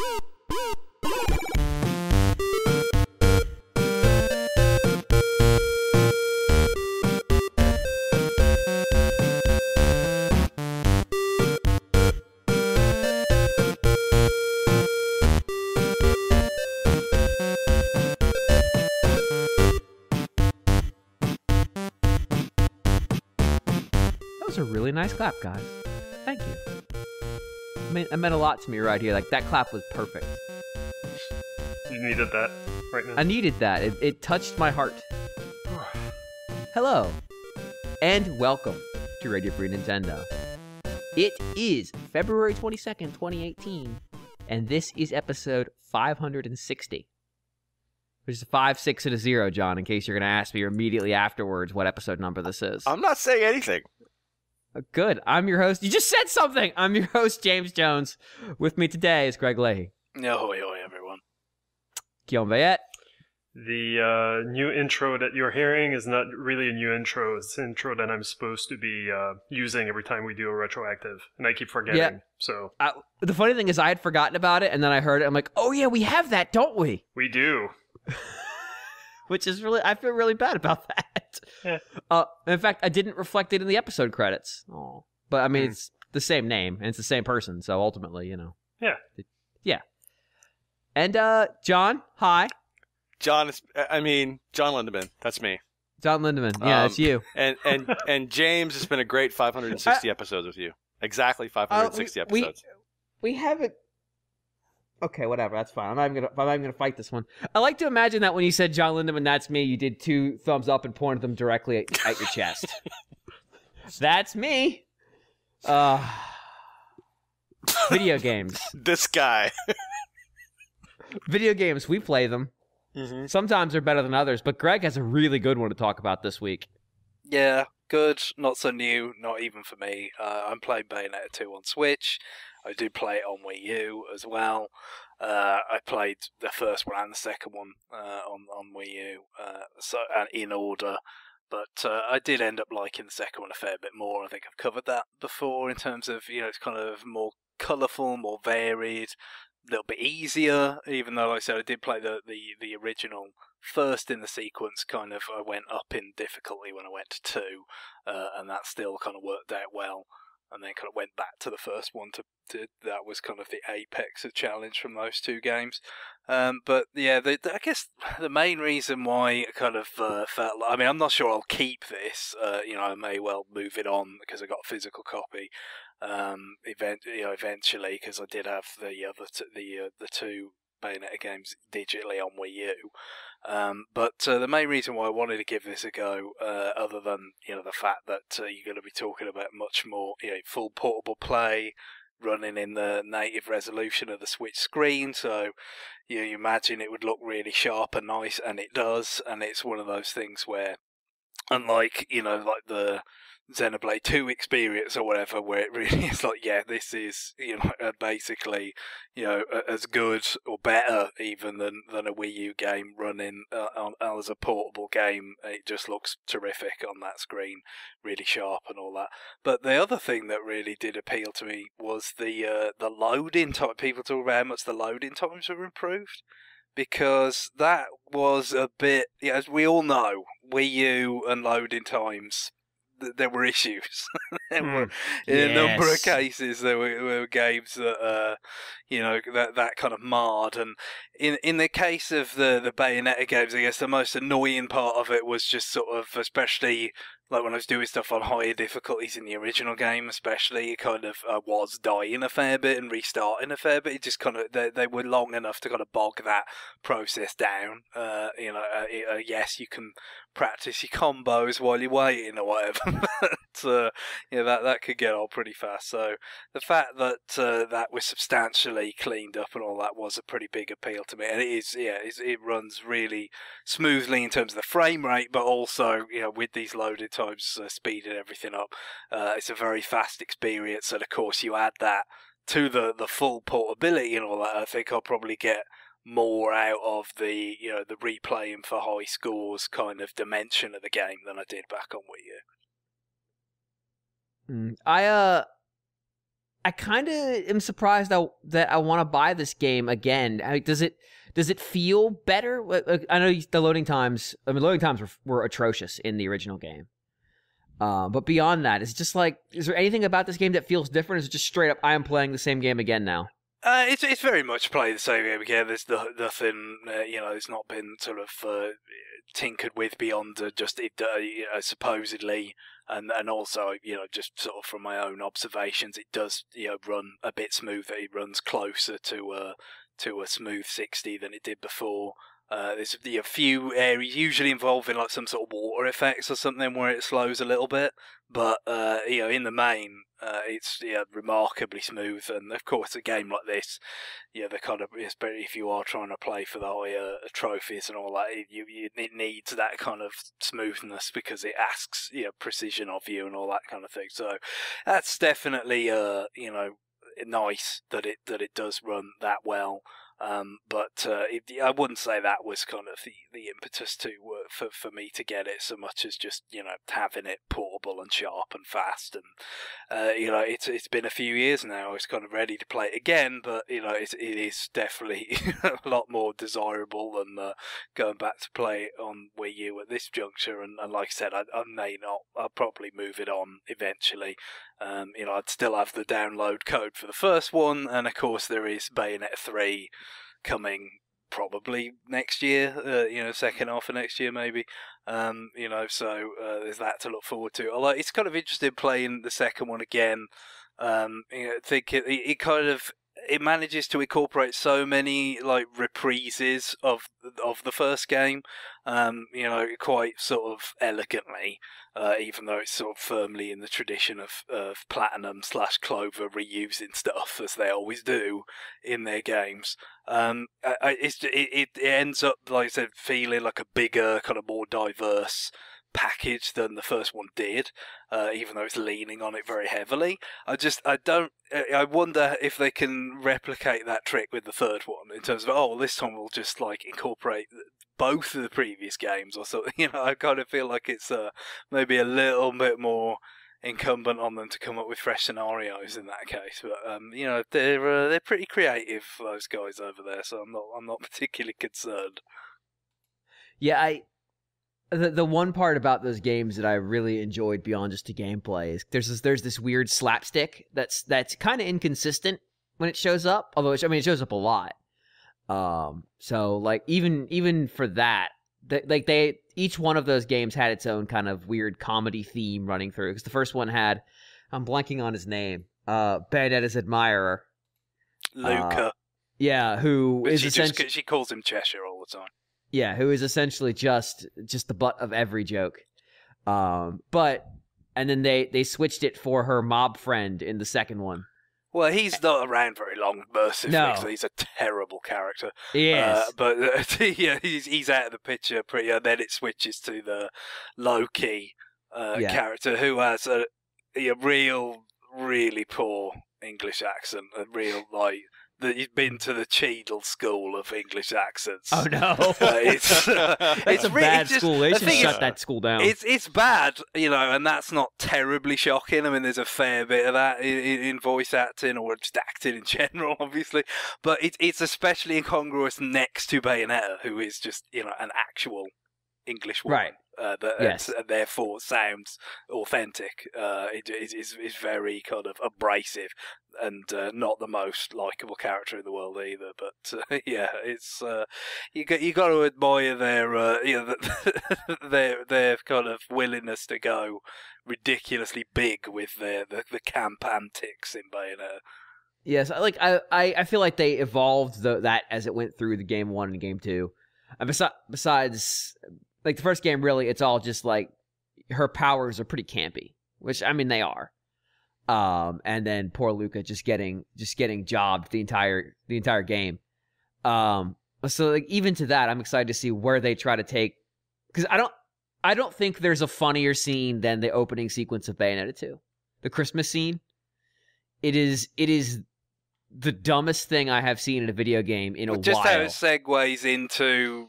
That was a really nice clap, guys. Thank you. It meant a lot to me right here. Like, that clap was perfect. You needed that right now. I needed that. It touched my heart. Hello, and welcome to Radio Free Nintendo. It is February 22nd, 2018, and this is episode 560. There's a 5, 6, and a 0, John, in case you're going to ask me immediately afterwards what episode number this is. I'm not saying anything. Good. I'm your host. You just said something. I'm your host, James Jones. With me today is Greg Leahy. Ahoy, everyone. Guillaume Bayette. The new intro that you're hearing is not really a new intro. It's an intro that I'm supposed to be using every time we do a retroactive, and I keep forgetting. Yeah. So the funny thing is I had forgotten about it, and then I heard it. I'm like, oh, yeah, we have that, don't we? We do. Which is really, I feel really bad about that. Yeah. In fact, I didn't reflect it in the episode credits. Oh, but I mean, it's the same name and it's the same person, so ultimately, you know. Yeah. Yeah. And John, hi. John Lindemann. That's me. John Lindemann. Yeah, it's you. And James, it's been a great 560 episodes with you. Exactly 560 episodes. We haven't. Okay, whatever. That's fine. I'm not even gonna fight this one. I like to imagine that when you said John Lindemann, that's me. You did 2 thumbs up and pointed them directly at your chest. That's me. Video games. This guy. Video games. We play them. Mm-hmm. Sometimes they're better than others, but Greg has a really good one to talk about this week. Yeah, good. Not so new. Not even for me. I'm playing Bayonetta 2 on Switch. I do play it on Wii U as well. I played the first one and the second one on Wii U, so in order. But I did end up liking the second one a fair bit more. I think I've covered that before in terms of, it's kind of more colourful, more varied, a little bit easier. Even though, like I said, I did play the original first in the sequence. Kind of, I went up in difficulty when I went to 2, and that still kind of worked out well. And then kind of went back to the first one that was kind of the apex of challenge from those 2 games. But yeah, I guess the main reason why it kind of felt like, I mean, I'm not sure I'll keep this. I may well move it on because I got a physical copy. Eventually, because I did have the 2 Bayonetta games digitally on Wii U. But the main reason why I wanted to give this a go, other than the fact that you're going to be talking about much more full portable play, running in the native resolution of the Switch screen, so you imagine it would look really sharp and nice, and it does, and it's one of those things where, unlike like the Xenoblade 2 experience or whatever, where it really is like, yeah, this is basically as good or better even than a Wii U game running as a portable game. It just looks terrific on that screen, really sharp and all that. But the other thing that really did appeal to me was the loading time. People talk about how much the loading times were improved, because that was a bit, as we all know, Wii U and loading times, there were issues. In a number of cases, there were games that that kind of marred. And in the case of the Bayonetta games, I guess the most annoying part of it was just sort of, especially like when I was doing stuff on higher difficulties in the original game, especially, it kind of was dying a fair bit and restarting a fair bit. It just kind of, they were long enough to kind of bog that process down. Yes, you can practice your combos while you're waiting or whatever, but that could get on pretty fast. So the fact that that was substantially cleaned up and all that was a pretty big appeal to me. And it runs really smoothly in terms of the frame rate, but also with these loaded times speeding everything up, it's a very fast experience. And of course, you add that to the full portability and all that, I think I'll probably get more out of the the replaying for high scores kind of dimension of the game than I did back on Wii U. kind of am surprised that I want to buy this game again. Does it feel better? I know the loading times. I mean, loading times were atrocious in the original game. But beyond that, it's just like, is there anything about this game that feels different? Is it just straight up, I am playing the same game again now? It's very much play the same game again. There's nothing, it's not been sort of tinkered with beyond just it, supposedly, and also, just sort of from my own observations, it does, run a bit smoother. It runs closer to a smooth 60 than it did before. There's a few areas usually involving like some sort of water effects or something where it slows a little bit, but in the main, it's remarkably smooth. And of course, a game like this, the kind of, especially if you are trying to play for the higher trophies and all that, it needs that kind of smoothness because it asks precision of you and all that kind of thing. So that's definitely nice that it does run that well. But I wouldn't say that was kind of the impetus for me to get it so much as just having it portable and sharp and fast, and it's been a few years now. I was kind of ready to play it again, but it is definitely a lot more desirable than going back to play it on Wii U at this juncture. And like I said, I may not. I'll probably move it on eventually. I'd still have the download code for the first one, and of course there is Bayonetta 3 coming probably next year, second half of next year maybe. So there's that to look forward to. Although it's kind of interesting playing the second one again. I think it kind of manages to incorporate so many like reprises of the first game, quite sort of elegantly, even though it's sort of firmly in the tradition of Platinum / Clover reusing stuff as they always do in their games. It ends up, like I said, feeling like a bigger, kind of more diverse package than the first one did, even though it's leaning on it very heavily. I wonder if they can replicate that trick with the third one in terms of, this time we'll just like incorporate both of the previous games or something. I kind of feel like it's maybe a little bit more incumbent on them to come up with fresh scenarios in that case. But they're pretty creative, those guys over there, so I'm not particularly concerned. Yeah, The one part about those games that I really enjoyed beyond just the gameplay is there's this weird slapstick that's kind of inconsistent when it shows up. Although it shows up a lot. So like even for that, each one of those games had its own kind of weird comedy theme running through. Because the first one had, I'm blanking on his name, Bayonetta's admirer, Luca. Who is essentially, she calls him Cheshire all the time. Yeah, who is essentially just the butt of every joke. And then they switched it for her mob friend in the second one. Well, he's not around very long, mercifully, no. So he's a terrible character. He is. He's out of the picture pretty, and then it switches to the low-key character who has a real, really poor English accent, a real, like, that you've been to the Cheadle School of English accents. Oh no, it's a bad school. They should shut that school down. It's bad, and that's not terribly shocking. I mean, there's a fair bit of that in voice acting or just acting in general, obviously. But it's especially incongruous next to Bayonetta, who is just an actual English woman. Right. That therefore sounds authentic. It is very kind of abrasive and not the most likable character in the world either. But it's you got to admire their kind of willingness to go ridiculously big with the camp antics in Bayonetta. Yes, like I feel like they evolved that as it went through the game 1 and game 2. And besides, like the first game, really, it's all just like her powers are pretty campy, which I mean they are. And then poor Luca just getting jobbed the entire game. So like even to that, I'm excited to see where they try to take, because I don't think there's a funnier scene than the opening sequence of Bayonetta 2, the Christmas scene. It is the dumbest thing I have seen in a video game in a while. Just how it segues into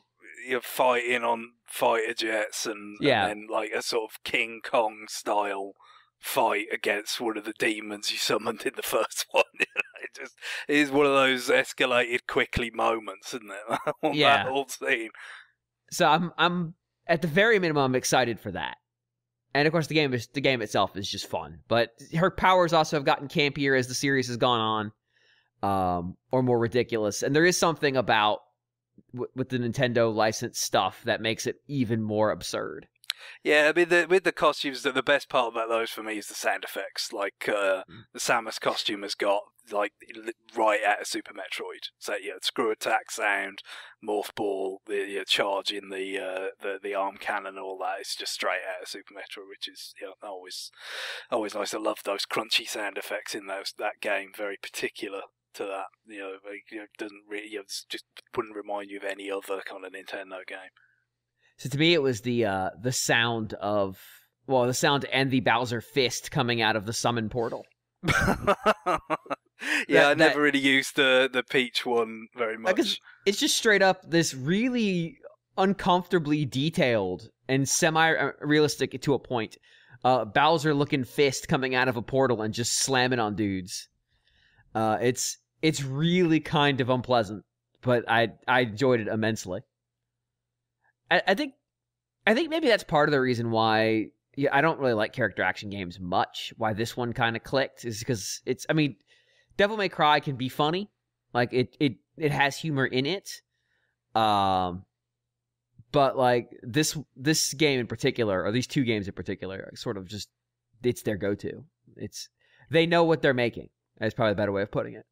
fighting on fighter jets and then like a sort of King Kong style fight against one of the demons you summoned in the first one. It is one of those escalated quickly moments, isn't it? Yeah. That whole scene. So I'm at the very minimum I'm excited for that. And of course the game itself is just fun. But her powers also have gotten campier as the series has gone on, or more ridiculous. And there is something about with the Nintendo licensed stuff that makes it even more absurd. Yeah, I mean, with the costumes, the best part about those for me is the sound effects. Like, the Samus costume has got, like, right out of Super Metroid. So, yeah, screw attack sound, morph ball, the charging, the arm cannon and all that. It's just straight out of Super Metroid, which is always nice. I love those crunchy sound effects in that game, very particular to that. Doesn't really, just wouldn't remind you of any other kind of Nintendo game. So to me, it was the sound of the sound and the Bowser fist coming out of the summon portal. I never really used the Peach one very much. It's just straight up this really uncomfortably detailed and semi-realistic to a point. Bowser-looking fist coming out of a portal and just slamming on dudes. It's really kind of unpleasant, but I enjoyed it immensely. I think maybe that's part of the reason why I don't really like character action games much. Why this one kind of clicked is because Devil May Cry can be funny, like it has humor in it, but like this game in particular, or these two games in particular, sort of just it's their go-to. They know what they're making. That's probably a better way of putting it.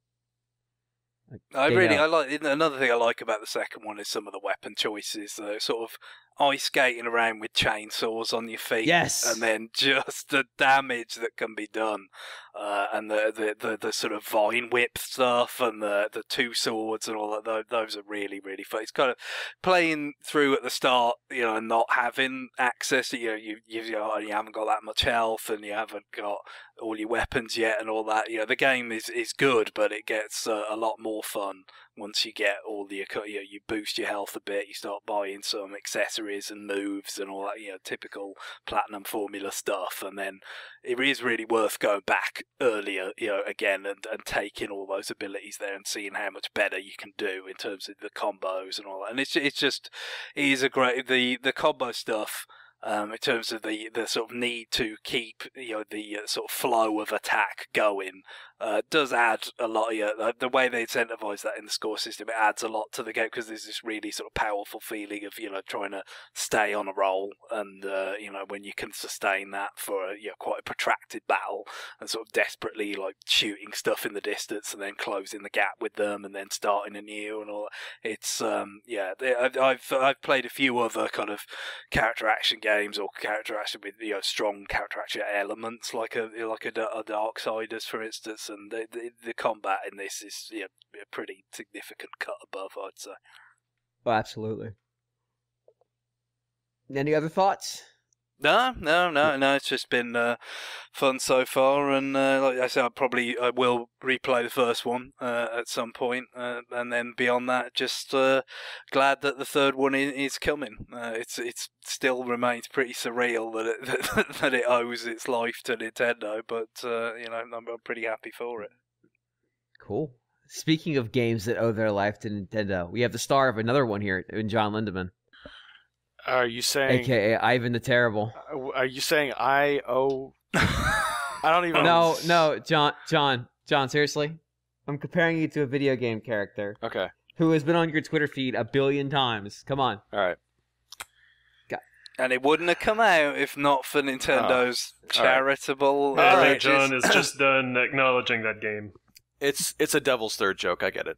I like another thing I like about the second one is some of the weapon choices. Sort of ice skating around with chainsaws on your feet, yes, and then just the damage that can be done, and the sort of vine whip stuff and the two swords and all that. Those are really really fun. It's kind of playing through at the start, and not having access. You haven't got that much health, and you haven't got all your weapons yet, and all that. The game is good, but it gets a lot more fun once you get all the you boost your health a bit, you start buying some accessories and moves and all that, typical platinum formula stuff, and then it is really worth going back earlier, again and taking all those abilities there and seeing how much better you can do in terms of the combos and all that. And it is a great the combo stuff. In terms of the sort of need to keep the sort of flow of attack going, does add a lot. The way they incentivize that in the score system, it adds a lot to the game because there's this really sort of powerful feeling of trying to stay on a roll, and when you can sustain that for quite a protracted battle and sort of desperately like shooting stuff in the distance and then closing the gap with them and then starting anew and all. It's I've played a few other kind of character action games or character action with strong character action elements like a Darksiders, for instance, and the combat in this is a pretty significant cut above, I'd say. Oh, absolutely. Any other thoughts? No. It's just been fun so far, and like I said, I will replay the first one at some point, and then beyond that, just glad that the third one is coming. It still remains pretty surreal that it owes its life to Nintendo, but I'm pretty happy for it. Cool. Speaking of games that owe their life to Nintendo, we have the star of another one here in John Lindemann. Are you saying... AKA Ivan the Terrible. Are you saying I owe... I don't even... No, John, seriously? I'm comparing you to a video game character. Okay. Who has been on your Twitter feed 1 billion times. Come on. All right. And it wouldn't have come out if not for Nintendo's charitable... John is just done acknowledging that game. It's a devil's third joke. I get it.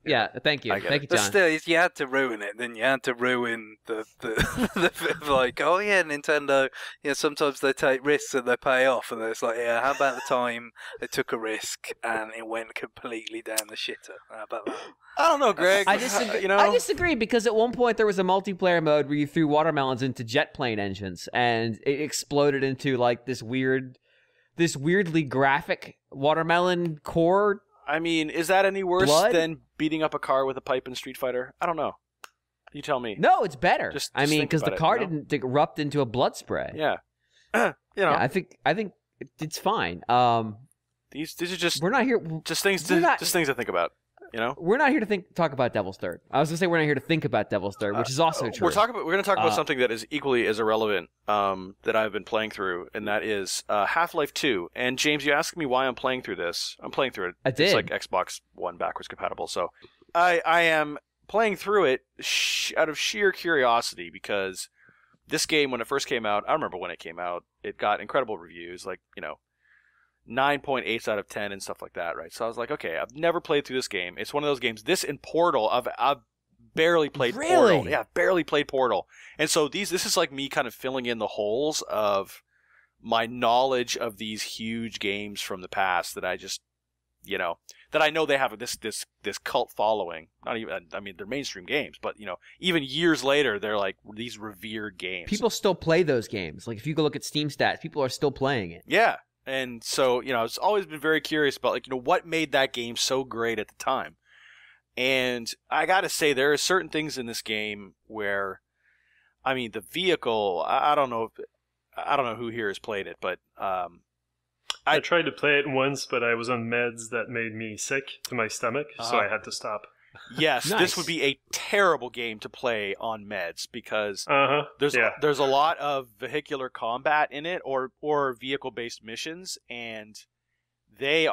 Yeah, thank you. Thank you, John. But still, you had to ruin it. Then you had to ruin the like, oh yeah, Nintendo. Sometimes they take risks and they pay off, and it's like, yeah, how about the time they took a risk and it went completely down the shitter? How about that? I don't know, Greg. I disagree because at one point there was a multiplayer mode where you threw watermelons into jet plane engines, and it exploded into like this weirdly graphic watermelon core. I mean, is that any worse than beating up a car with a pipe in Street Fighter? I don't know. You tell me. No, it's better. Just because the car didn't erupt into a blood spray. Yeah. Yeah, I think it's fine. These are just we're not here. Just things to think about. You know, we're not here to talk about Devil's Third. I was gonna say we're not here to think about Devil's Third, which is also true. We're going to talk about something that is equally as irrelevant that I've been playing through, and that is Half-Life 2. And James, you asked me why I'm playing through this. I'm playing through it. I did. It's like Xbox One backwards compatible, so I am playing through it out of sheer curiosity because this game, when it first came out, I remember when it came out, it got incredible reviews, like 9.8 out of 10 and stuff like that, right? So I was like, okay, I've never played through this game. It's one of those games. This and Portal, I've barely played Portal. Yeah, barely played Portal. And so this is like me kind of filling in the holes of my knowledge of these huge games from the past that I just, that I know they have this cult following. Not even, I mean, they're mainstream games, but even years later, they're like these revered games. People still play those games. Like if you go look at Steam stats, people are still playing it. Yeah. And so, I've always been very curious about, what made that game so great at the time. And I gotta say, there are certain things in this game where, I mean, the vehicle, I don't know who here has played it, but, I tried to play it once, but I was on meds that made me sick to my stomach, so I had to stop. Yes, Nice. This would be a terrible game to play on meds because there's a lot of vehicular combat in it or vehicle-based missions, and the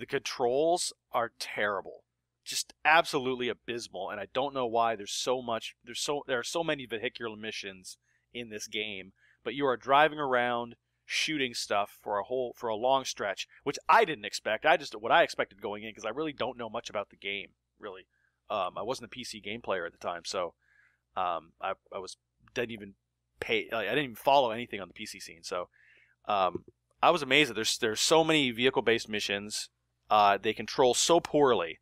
controls are terrible, just absolutely abysmal. And I don't know why there are so many vehicular missions in this game, but you are driving around shooting stuff for a long stretch, which I didn't expect. What I expected going in, because I really don't know much about the game, really. I wasn't a PC game player at the time, so I didn't even follow anything on the PC scene. So I was amazed that there's so many vehicle-based missions. They control so poorly,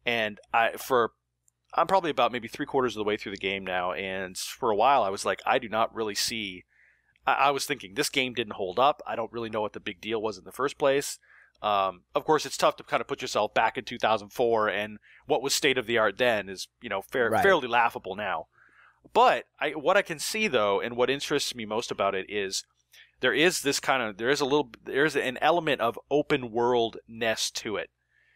and I'm probably about maybe 3/4 of the way through the game now, and for a while I was like, I do not really see. I was thinking, this game didn't hold up. I don't really know what the big deal was in the first place. Of course, it's tough to kind of put yourself back in 2004, and what was state of the art then is, fairly laughable now. But what I can see though, and what interests me most about it is there is an element of open world-ness to it,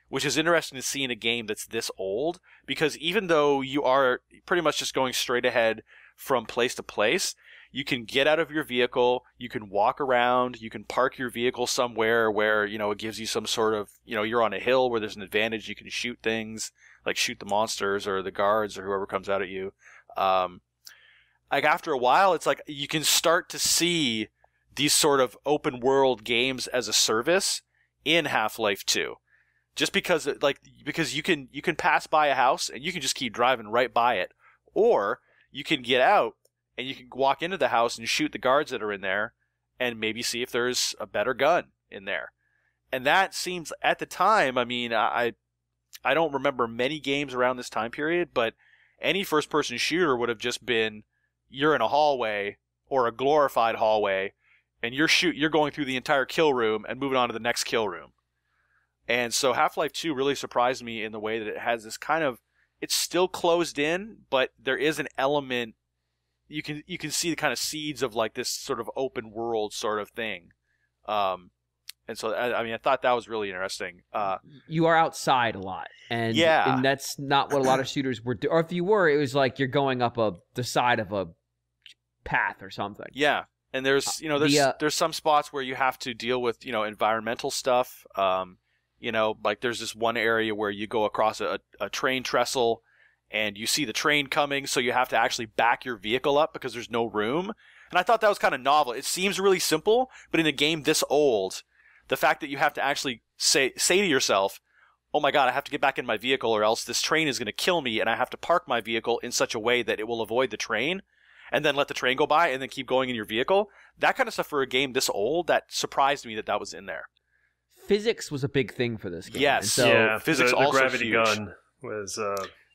which is interesting to see in a game that's this old, because even though you are pretty much just going straight ahead from place to place, you can get out of your vehicle, you can walk around, you can park your vehicle somewhere where, it gives you some sort of, you're on a hill where there's an advantage, you can shoot things, like shoot the monsters or the guards or whoever comes out at you. After a while, it's like you can start to see these sort of open world games as a service in Half-Life 2. Just because you can pass by a house and you can just keep driving right by it, or you can get out and you can walk into the house and shoot the guards that are in there and maybe see if there's a better gun in there. And that seems, at the time, I mean, I don't remember many games around this time period, but any first-person shooter would have just been, you're in a hallway or a glorified hallway, and you're going through the entire kill room and moving on to the next kill room. And so Half-Life 2 really surprised me in the way that it has this kind of, it's still closed in, but there is an element. You can see the kind of seeds of like this sort of open world sort of thing, and so I thought that was really interesting. You are outside a lot, and that's not what a lot of shooters were. Or if you were, it was like you're going up the side of a path or something. Yeah, and there's some spots where you have to deal with environmental stuff. Like there's this one area where you go across a train trestle. And you see the train coming, so you have to actually back your vehicle up because there's no room. And I thought that was kind of novel. It seems really simple, but in a game this old, the fact that you have to actually say to yourself, oh my god, I have to get back in my vehicle or else this train is going to kill me, and I have to park my vehicle in such a way that it will avoid the train, and then let the train go by, and then keep going in your vehicle. That kind of stuff for a game this old, that surprised me that was in there. Physics was a big thing for this game. Yes. So physics the also gravity huge. Gun was...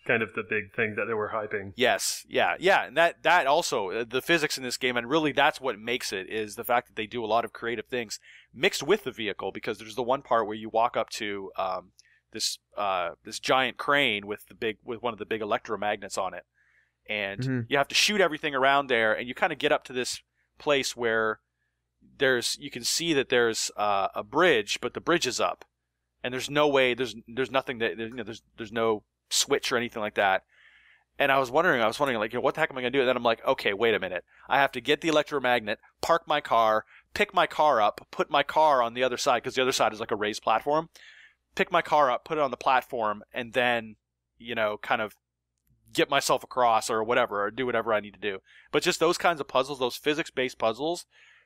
kind of the big thing that they were hyping. Yes, yeah, and that also, the physics in this game, and really that's what makes it, is the fact that they do a lot of creative things mixed with the vehicle, because there's the one part where you walk up to this giant crane with one of the big electromagnets on it, and you have to shoot everything around there, and you kind of get up to this place where you can see that there's a bridge, but the bridge is up, and there's no way, there's nothing that, there's no switch or anything like that. And I was wondering, like, what the heck am I going to do? And then I'm like, okay, wait a minute. I have to get the electromagnet, park my car, pick my car up, put my car on the other side, because the other side is like a raised platform. Pick my car up, put it on the platform, and then, kind of get myself across or whatever, or do whatever I need to do. But just those kinds of puzzles, those physics-based puzzles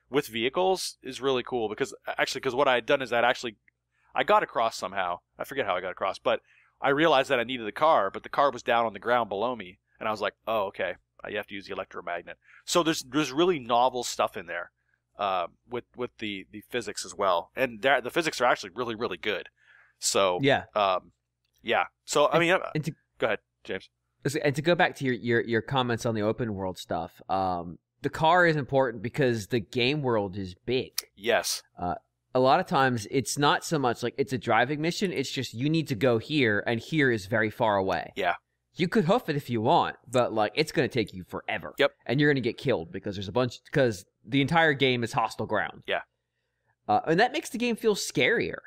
with vehicles is really cool, because what I had done is that I got across somehow. I forget how I got across, but I realized that I needed the car, but the car was down on the ground below me, and I was like, oh, okay, you have to use the electromagnet. So there's really novel stuff in there with the physics as well, and the physics are actually really, really good. So yeah. So I mean, go ahead, James. And to go back to your comments on the open world stuff, the car is important because the game world is big. Yes. A lot of times it's not so much like it's a driving mission, it's just you need to go here, and here is very far away. Yeah. You could hoof it if you want, but like it's going to take you forever. Yep. And you're going to get killed because because the entire game is hostile ground. Yeah. And that makes the game feel scarier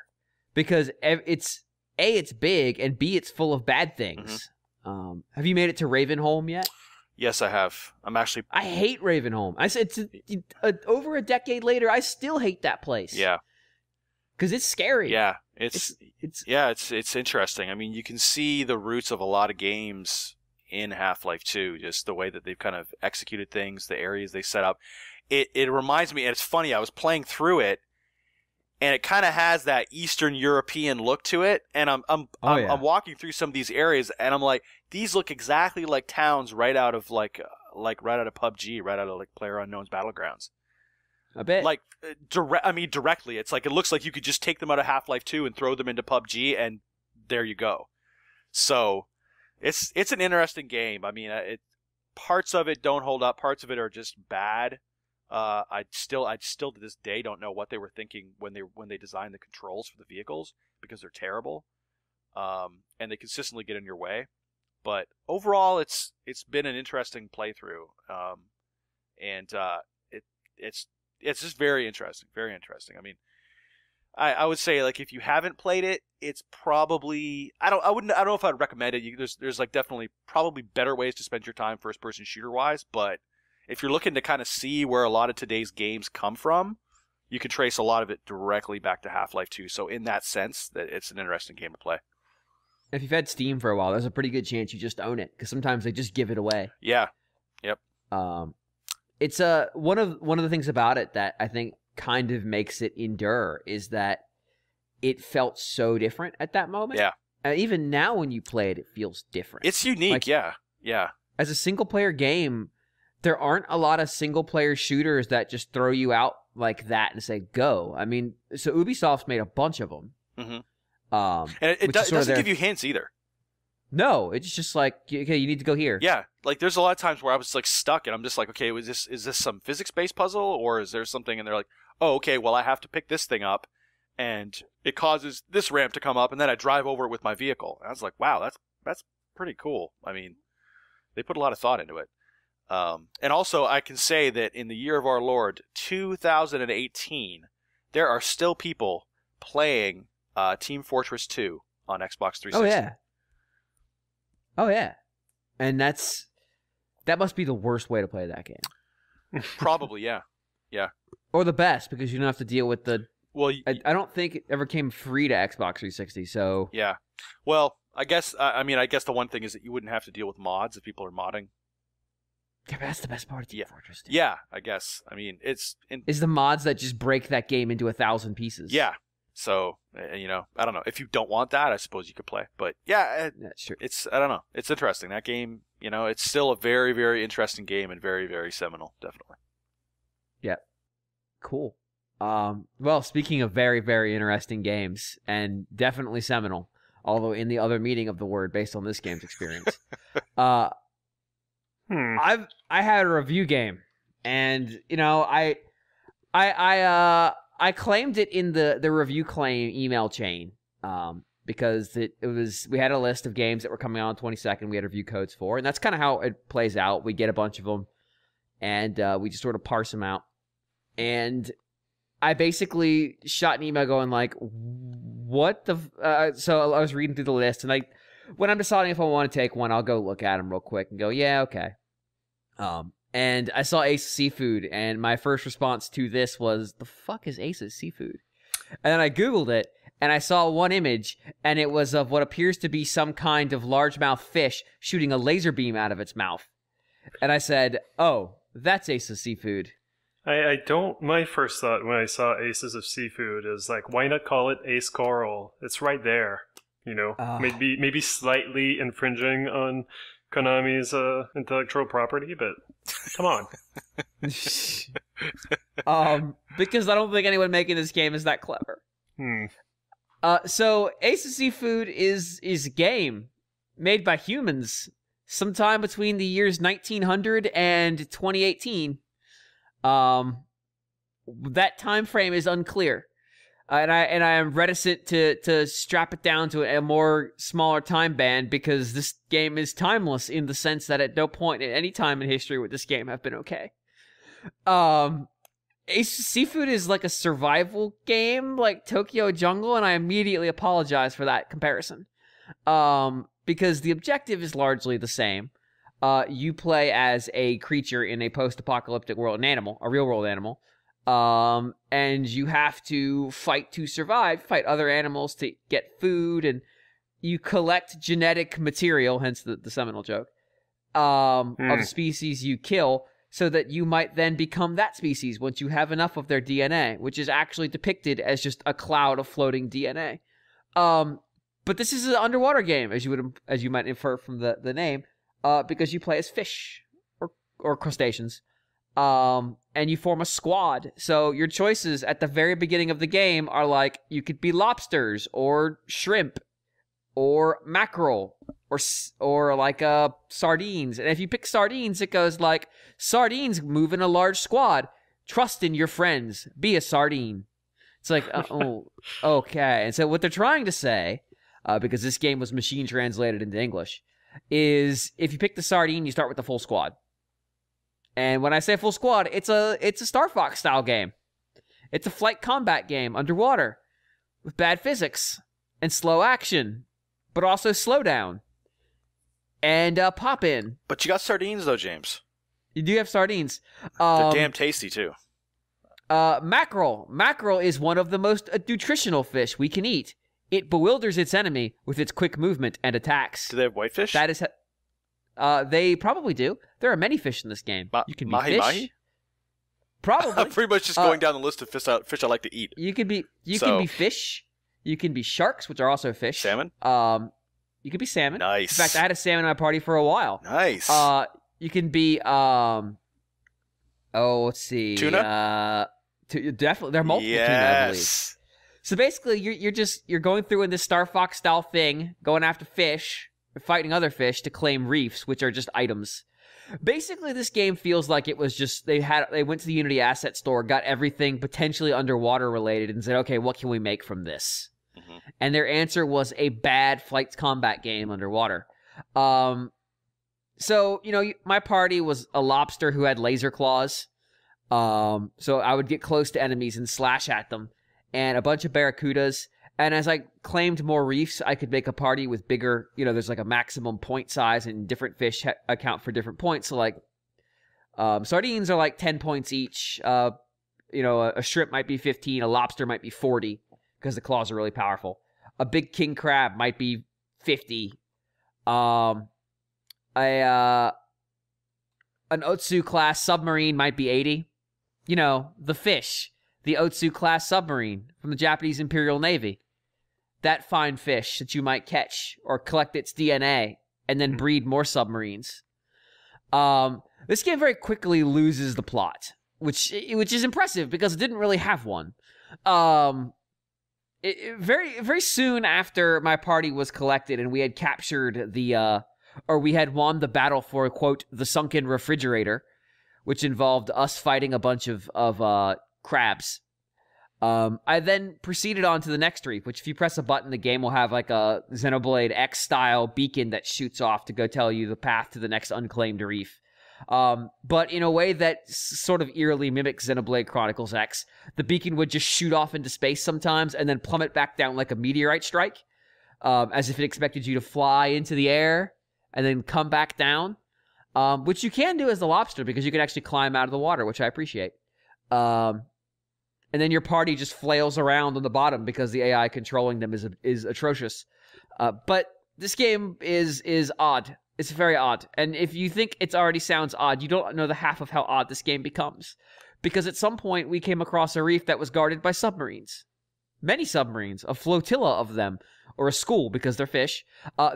because it's A, it's big, and B, it's full of bad things. Mm-hmm. Have you made it to Ravenholm yet? Yes, I have. I hate Ravenholm. I said over a decade later, I still hate that place. Yeah. Because it's scary. Yeah, it's interesting. I mean, you can see the roots of a lot of games in Half-Life 2, just the way that they've kind of executed things, the areas they set up. It reminds me, and it's funny, I was playing through it, and it kind of has that Eastern European look to it, and I'm walking through some of these areas, and I'm like, these look exactly like towns right out of right out of PUBG, right out of like PlayerUnknown's Battlegrounds. A bit. Like, directly. It's like, it looks like you could just take them out of Half-Life 2 and throw them into PUBG, and there you go. So, it's an interesting game. I mean, parts of it don't hold up. Parts of it are just bad. I still to this day don't know what they were thinking when they designed the controls for the vehicles, because they're terrible. And they consistently get in your way. But overall, it's been an interesting playthrough. It's just very interesting, very interesting. I mean, I would say, like, if you haven't played it, it's probably, I don't know if I'd recommend it. There's like definitely probably better ways to spend your time first person shooter wise, but if you're looking to kind of see where a lot of today's games come from, you can trace a lot of it directly back to Half-Life 2. So in that sense, that it's an interesting game to play. If you've had Steam for a while, there's a pretty good chance you just own it, because sometimes they just give it away. Yeah. Yep. It's one of the things about it that I think kind of makes it endure is that it felt so different at that moment. Yeah. Even now when you play it, it feels different. It's unique, like, yeah. As a single-player game, there aren't a lot of single-player shooters that just throw you out like that and say, go. I mean, so Ubisoft's made a bunch of them. Mm-hmm. And it doesn't give you hints either. No, it's just like, okay, you need to go here. Yeah, like there's a lot of times where I was like stuck, and I'm just like, okay, is this some physics-based puzzle, or is there something? And they're like, oh, okay, well I have to pick this thing up, and it causes this ramp to come up, and then I drive over it with my vehicle. And I was like, wow, that's pretty cool. I mean, they put a lot of thought into it. And also, I can say that in the year of our Lord, 2018, there are still people playing Team Fortress 2 on Xbox 360. Oh yeah. Oh yeah, and that must be the worst way to play that game. Probably, yeah. Or the best, because you don't have to deal with the. Well, I don't think it ever came free to Xbox 360. So yeah. Well, I guess the one thing is that you wouldn't have to deal with mods if people are modding. Yeah, that's the best part of Team Fortress 2. Yeah, I guess. I mean, is the mods that just break that game into 1,000 pieces. Yeah. So, I don't know. If you don't want that, I suppose you could play. But yeah, sure. I don't know. It's interesting. That game, it's still a very, very interesting game and very, very seminal, definitely. Yeah. Cool. Well, speaking of very, very interesting games, and definitely seminal, although in the other meaning of the word based on this game's experience, I had a review game, and, I claimed it in the review claim email chain because we had a list of games that were coming out on 22nd. We had review codes for, and that's kind of how it plays out. We get a bunch of them, and we just sort of parse them out. And I basically shot an email going like, what the... so I was reading through the list, and when I'm deciding if I want to take one, I'll go look at them real quick and go, yeah, okay. And I saw Ace Seafood, and my first response to this was, the fuck is Ace's Seafood? And then I Googled it, and I saw one image, and it was of what appears to be some kind of largemouth fish shooting a laser beam out of its mouth. And I said, oh, that's Ace's Seafood. I don't... My first thought when I saw Aces of Seafood is like, why not call it Ace Coral? It's right there. You know, maybe slightly infringing on Konami's intellectual property, but come on. Because I don't think anyone making this game is that clever. So Ace of Seafood is a game made by humans sometime between the years 1900 and 2018. That time frame is unclear. And I am reticent to strap it down to a more smaller time band because this game is timeless in the sense that at no point at any time in history would this game have been okay. Ace Seafood is like a survival game like Tokyo Jungle, and I immediately apologize for that comparison. Because the objective is largely the same. You play as a creature in a post-apocalyptic world, an animal, a real-world animal. And you have to fight to survive, fight other animals to get food, and you collect genetic material, hence the seminal joke, of the species you kill, so that you might then become that species once you have enough of their DNA, which is actually depicted as just a cloud of floating DNA. But this is an underwater game, as you might infer from the name, because you play as fish or crustaceans. And you form a squad. So your choices at the very beginning of the game are like, you could be lobsters or shrimp or mackerel or like sardines. And if you pick sardines, it goes like, sardines move in a large squad. Trust in your friends. Be a sardine. It's like, oh, okay. And so what they're trying to say, because this game was machine translated into English, is if you pick the sardine, you start with the full squad. And when I say full squad, it's a Star Fox style game. It's a flight combat game underwater with bad physics and slow action, but also slow down and pop in. But you got sardines though, James. You do have sardines. They're damn tasty too. Mackerel. Mackerel is one of the most nutritional fish we can eat. It bewilders its enemy with its quick movement and attacks. Do they have whitefish? That is... they probably do. There are many fish in this game. You can be fish. Mahi? Probably. I'm pretty much just going down the list of fish I like to eat. You can be fish. You can be sharks, which are also fish. Salmon? You can be salmon. Nice. In fact, I had a salmon at my party for a while. Nice. You can be let's see. Tuna? Definitely. There are multiple tuna, I believe. So basically you're going through in this Star Fox style thing, going after fish, fighting other fish to claim reefs, which are just items. Basically, this game feels like it was just they went to the Unity asset store, got everything potentially underwater related, and said, okay, what can we make from this? Mm-hmm. And their answer was a bad flight combat game underwater. So, my party was a lobster who had laser claws. So I would get close to enemies and slash at them, and a bunch of barracudas. And as I claimed more reefs, I could make a party with bigger, there's like a maximum point size, and different fish account for different points. So like, sardines are like 10 points each. A shrimp might be 15, a lobster might be 40, because the claws are really powerful. A big king crab might be 50. An Otsu class submarine might be 80. The fish, the Otsu class submarine from the Japanese Imperial Navy. That fine fish that you might catch or collect its DNA and then breed more submarines. This game very quickly loses the plot, which is impressive because it didn't really have one. Very, very soon after my party was collected and we had captured we had won the battle for, quote, the sunken refrigerator, which involved us fighting a bunch of crabs. I then proceeded on to the next reef, which if you press a button, the game will have like a Xenoblade X-style beacon that shoots off to go tell you the path to the next unclaimed reef. but in a way that sort of eerily mimics Xenoblade Chronicles X. The beacon would just shoot off into space sometimes and then plummet back down like a meteorite strike, as if it expected you to fly into the air and then come back down, which you can do as the lobster because you can actually climb out of the water, which I appreciate. And then your party just flails around on the bottom because the AI controlling them is atrocious. But this game is odd. It's very odd. And if you think it already sounds odd, you don't know the half of how odd this game becomes. Because at some point, we came across a reef that was guarded by submarines. Many submarines, a flotilla of them, or a school because they're fish.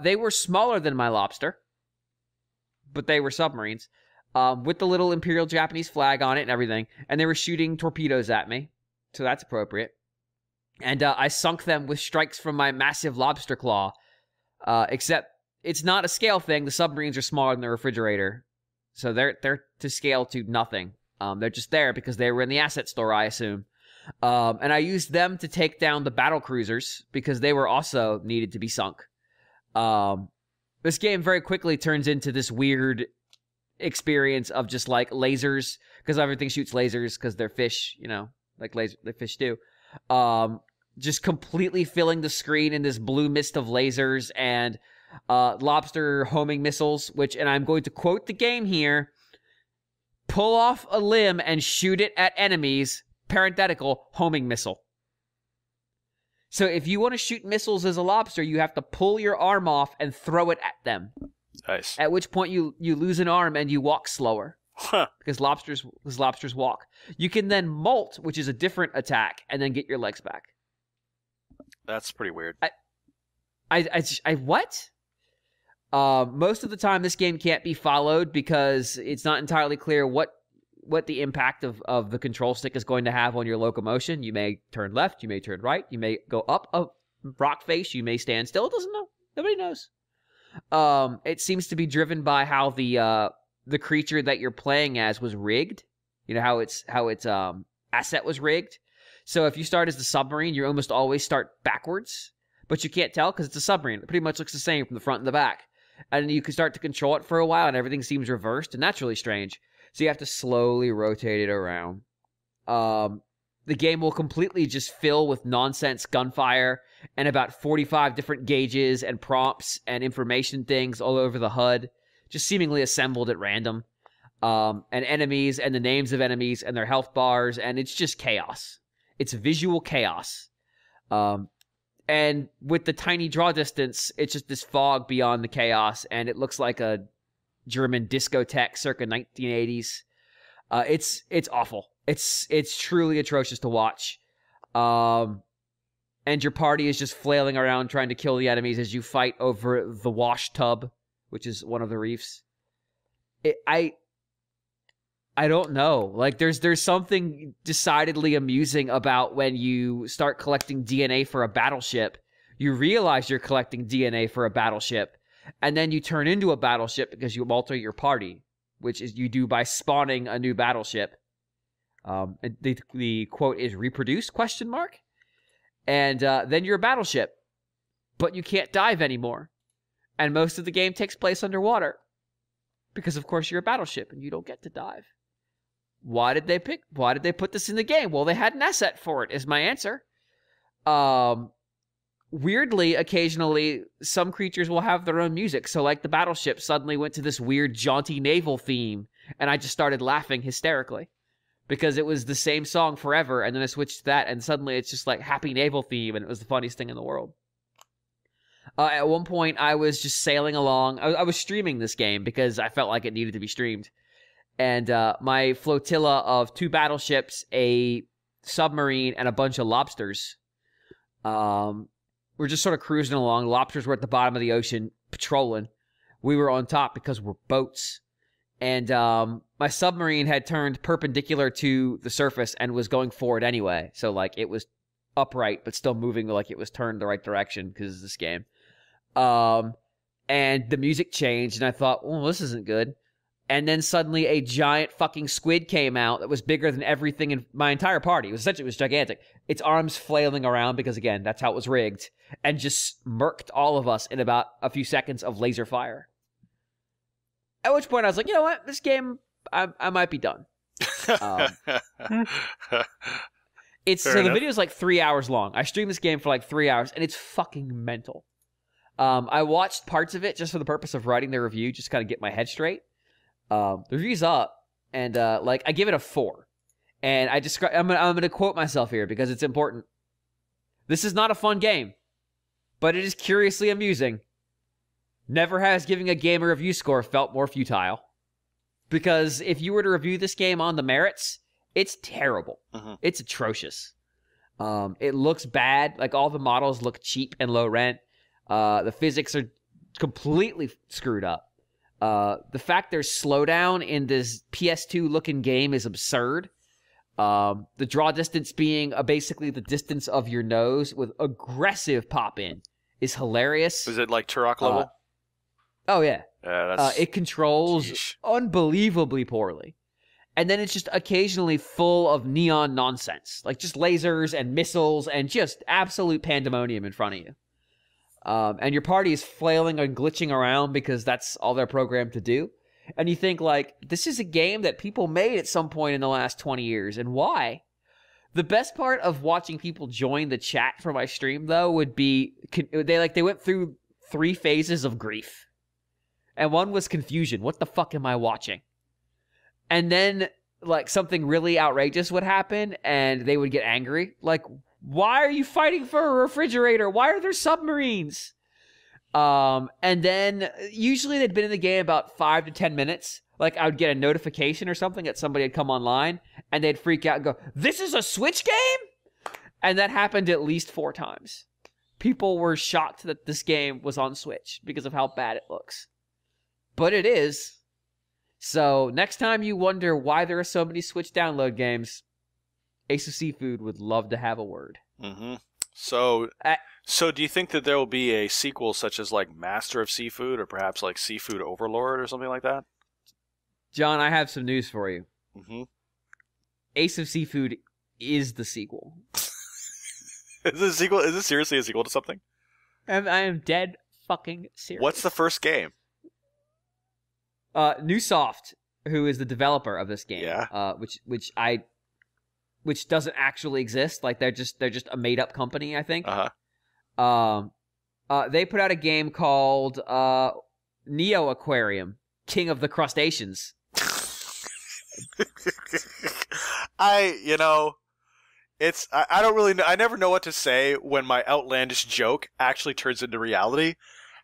They were smaller than my lobster, but they were submarines, with the little Imperial Japanese flag on it and everything. And they were shooting torpedoes at me, so that's appropriate. And I sunk them with strikes from my massive lobster claw, except it's not a scale thing. The submarines are smaller than the refrigerator, so they're to scale to nothing. They're just there because they were in the asset store, I assume. And I used them to take down the battle cruisers because they were also needed to be sunk. This game very quickly turns into this weird experience of just like lasers, because everything shoots lasers because they're fish, you know, like the fish do. Just completely filling the screen in this blue mist of lasers and lobster homing missiles, which, and I'm going to quote the game here, pull off a limb and shoot it at enemies, parenthetical, homing missile. So if you want to shoot missiles as a lobster, you have to pull your arm off and throw it at them. Nice. At which point you lose an arm and you walk slower. Huh. Because lobsters walk. You can then molt, which is a different attack, and then get your legs back. That's pretty weird. I what? Most of the time, this game can't be followed because it's not entirely clear what the impact of the control stick is going to have on your locomotion. You may turn left, you may turn right, you may go up a rock face, you may stand still. It doesn't know. Nobody knows. It seems to be driven by how the creature that you're playing as was rigged. You know how its asset was rigged. So if you start as the submarine, you almost always start backwards, but you can't tell because it's a submarine. It pretty much looks the same from the front and the back. And you can start to control it for a while, and everything seems reversed, and that's really strange. So you have to slowly rotate it around. The game will completely just fill with nonsense gunfire and about 45 different gauges and prompts and information things all over the HUD, just seemingly assembled at random. And enemies and the names of enemies and their health bars, and it's just chaos. It's visual chaos. And with the tiny draw distance, it's just this fog beyond the chaos, and it looks like a German discotheque circa 1980s. It's awful. It's truly atrocious to watch. And your party is just flailing around trying to kill the enemies as you fight over the wash tub, which is one of the reefs. I don't know. Like, there's something decidedly amusing about when you start collecting DNA for a battleship. You realize you're collecting DNA for a battleship, and then you turn into a battleship because you alter your party, which is you do by spawning a new battleship. The quote is reproduce, ? And then you're a battleship, but you can't dive anymore. And most of the game takes place underwater because, of course, you're a battleship and you don't get to dive. Why did they put this in the game? Well, they had an asset for it, is my answer. Weirdly, occasionally, some creatures will have their own music. So, like, the battleship suddenly went to this weird jaunty naval theme, and I just started laughing hysterically. Because it was the same song forever, and then I switched to that, and suddenly it's just like happy naval theme, and it was the funniest thing in the world. At one point, I was just sailing along. I was streaming this game because I felt like it needed to be streamed. And my flotilla of 2 battleships, a submarine, and a bunch of lobsters were just sort of cruising along. Lobsters were at the bottom of the ocean patrolling. We were on top because we're boats. And my submarine had turned perpendicular to the surface and was going forward anyway. So, like, it was upright but still moving like it was turned the right direction because of this game. And the music changed, and I thought, well, this isn't good. And then suddenly a giant fucking squid came out that was bigger than everything in my entire party. It was gigantic. Its arms flailing around because, again, that's how it was rigged. And just murked all of us in about a few seconds of laser fire. At which point I was like, you know what? This game, I might be done. The video is like 3 hours long. I streamed this game for like 3 hours, and it's fucking mental. I watched parts of it just for the purpose of writing the review, just kind of get my head straight. The review's up, and I give it a 4. And I'm gonna quote myself here because it's important. This is not a fun game, but it is curiously amusing. Never has giving a game a review score felt more futile. Because if you were to review this game on the merits, it's terrible. It's atrocious. It looks bad. Like, all the models look cheap and low rent. The physics are completely screwed up. The fact there's slowdown in this PS2 looking game is absurd. The draw distance being basically the distance of your nose with aggressive pop in is hilarious. Is it like Turok level? Oh yeah. It controls unbelievably poorly. And then it's just occasionally full of neon nonsense. Like just lasers and missiles and just absolute pandemonium in front of you. And your party is flailing and glitching around because that's all they're programmed to do. And you think, like, this is a game that people made at some point in the last 20 years. And why? The best part of watching people join the chat for my stream, though, would be they went through 3 phases of grief. And one was confusion. What the fuck am I watching? And then, like, something really outrageous would happen, and they would get angry. Like, why are you fighting for a refrigerator? Why are there submarines? And then usually they'd been in the game about 5 to 10 minutes. Like, I would get a notification or something that somebody had come online, and they'd freak out and go, "This is a Switch game?" And that happened at least 4 times. People were shocked that this game was on Switch because of how bad it looks. But it is. So next time you wonder why there are so many Switch download games, Ace of Seafood would love to have a word. So do you think that there will be a sequel such as like Master of Seafood or perhaps like Seafood Overlord or something like that? John, I have some news for you. Ace of Seafood is the sequel. Is it a sequel? Is it seriously a sequel to something? I am dead fucking serious. What's the first game? Newsoft, who is the developer of this game, which doesn't actually exist. Like they're just a made up company, I think. They put out a game called Neo Aquarium, King of the Crustaceans. I don't really know. I never know what to say when my outlandish joke actually turns into reality.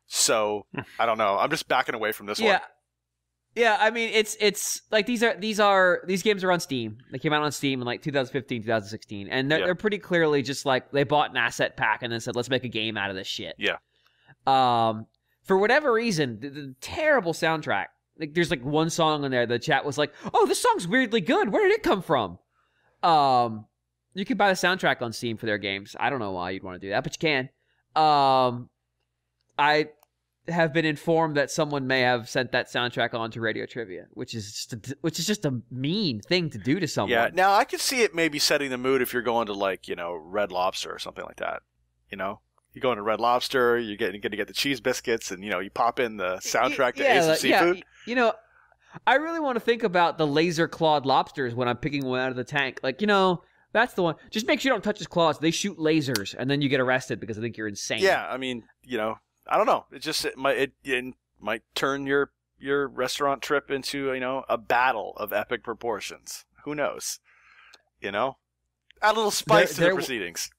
So I don't know. I'm just backing away from this one. Yeah, I mean it's like these games are on Steam. They came out on Steam in like 2015, 2016, and they're pretty clearly just like they bought an asset pack and then said, let's make a game out of this shit. Yeah. For whatever reason, the terrible soundtrack. Like there's like one song on there. The chat was like, "Oh, this song's weirdly good. Where did it come from?" You can buy the soundtrack on Steam for their games. I don't know why you'd want to do that, but you can. I have been informed that someone may have sent that soundtrack on to Radio Trivia, which is just a mean thing to do to someone. Yeah. Now I could see it maybe setting the mood if you're going to like Red Lobster or something like that. You go into Red Lobster, you're going to get the cheese biscuits, and you pop in the soundtrack to Ace of Seafood. I really want to think about the laser clawed lobsters when I'm picking one out of the tank. Like that's the one. Just make sure you don't touch his claws. They shoot lasers, and then you get arrested because I think you're insane. Yeah, I mean, I don't know. It might turn your restaurant trip into a battle of epic proportions. Who knows? Add a little spice to the proceedings.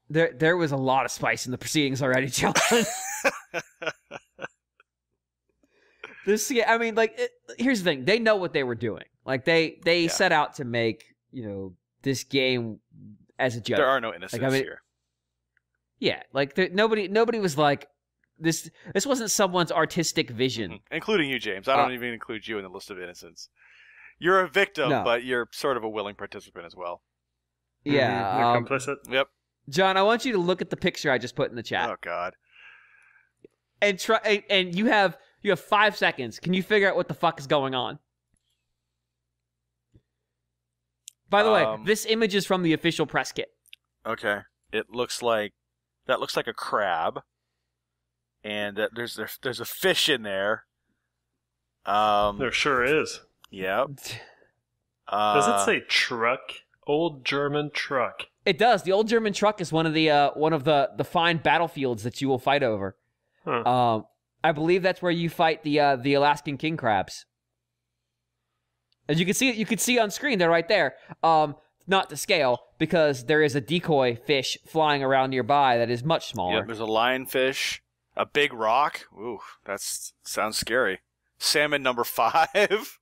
There was a lot of spice in the proceedings already, John. Here's the thing. They know what they were doing. Like they set out to make this game as a joke. There are no innocents here. Yeah, like nobody was like this. This wasn't someone's artistic vision, including you, James. I don't even include you in the list of innocents. You're a victim, but you're sort of a willing participant as well. Yeah, you're complicit. Yep. John, I want you to look at the picture I just put in the chat. Oh God. And try. And you have 5 seconds. Can you figure out what the fuck is going on? By the way, this image is from the official press kit. Okay. That looks like a crab, and there's a fish in there. There sure is. Yep. Does it say truck? Old German truck. It does. The old German truck is one of the fine battlefields that you will fight over. Huh. I believe that's where you fight the Alaskan king crabs. As you can see on screen, they're right there. Not to scale, because there is a decoy fish flying around nearby that is much smaller. Yep, there's a lionfish, a big rock. Ooh, that sounds scary. Salmon number 5.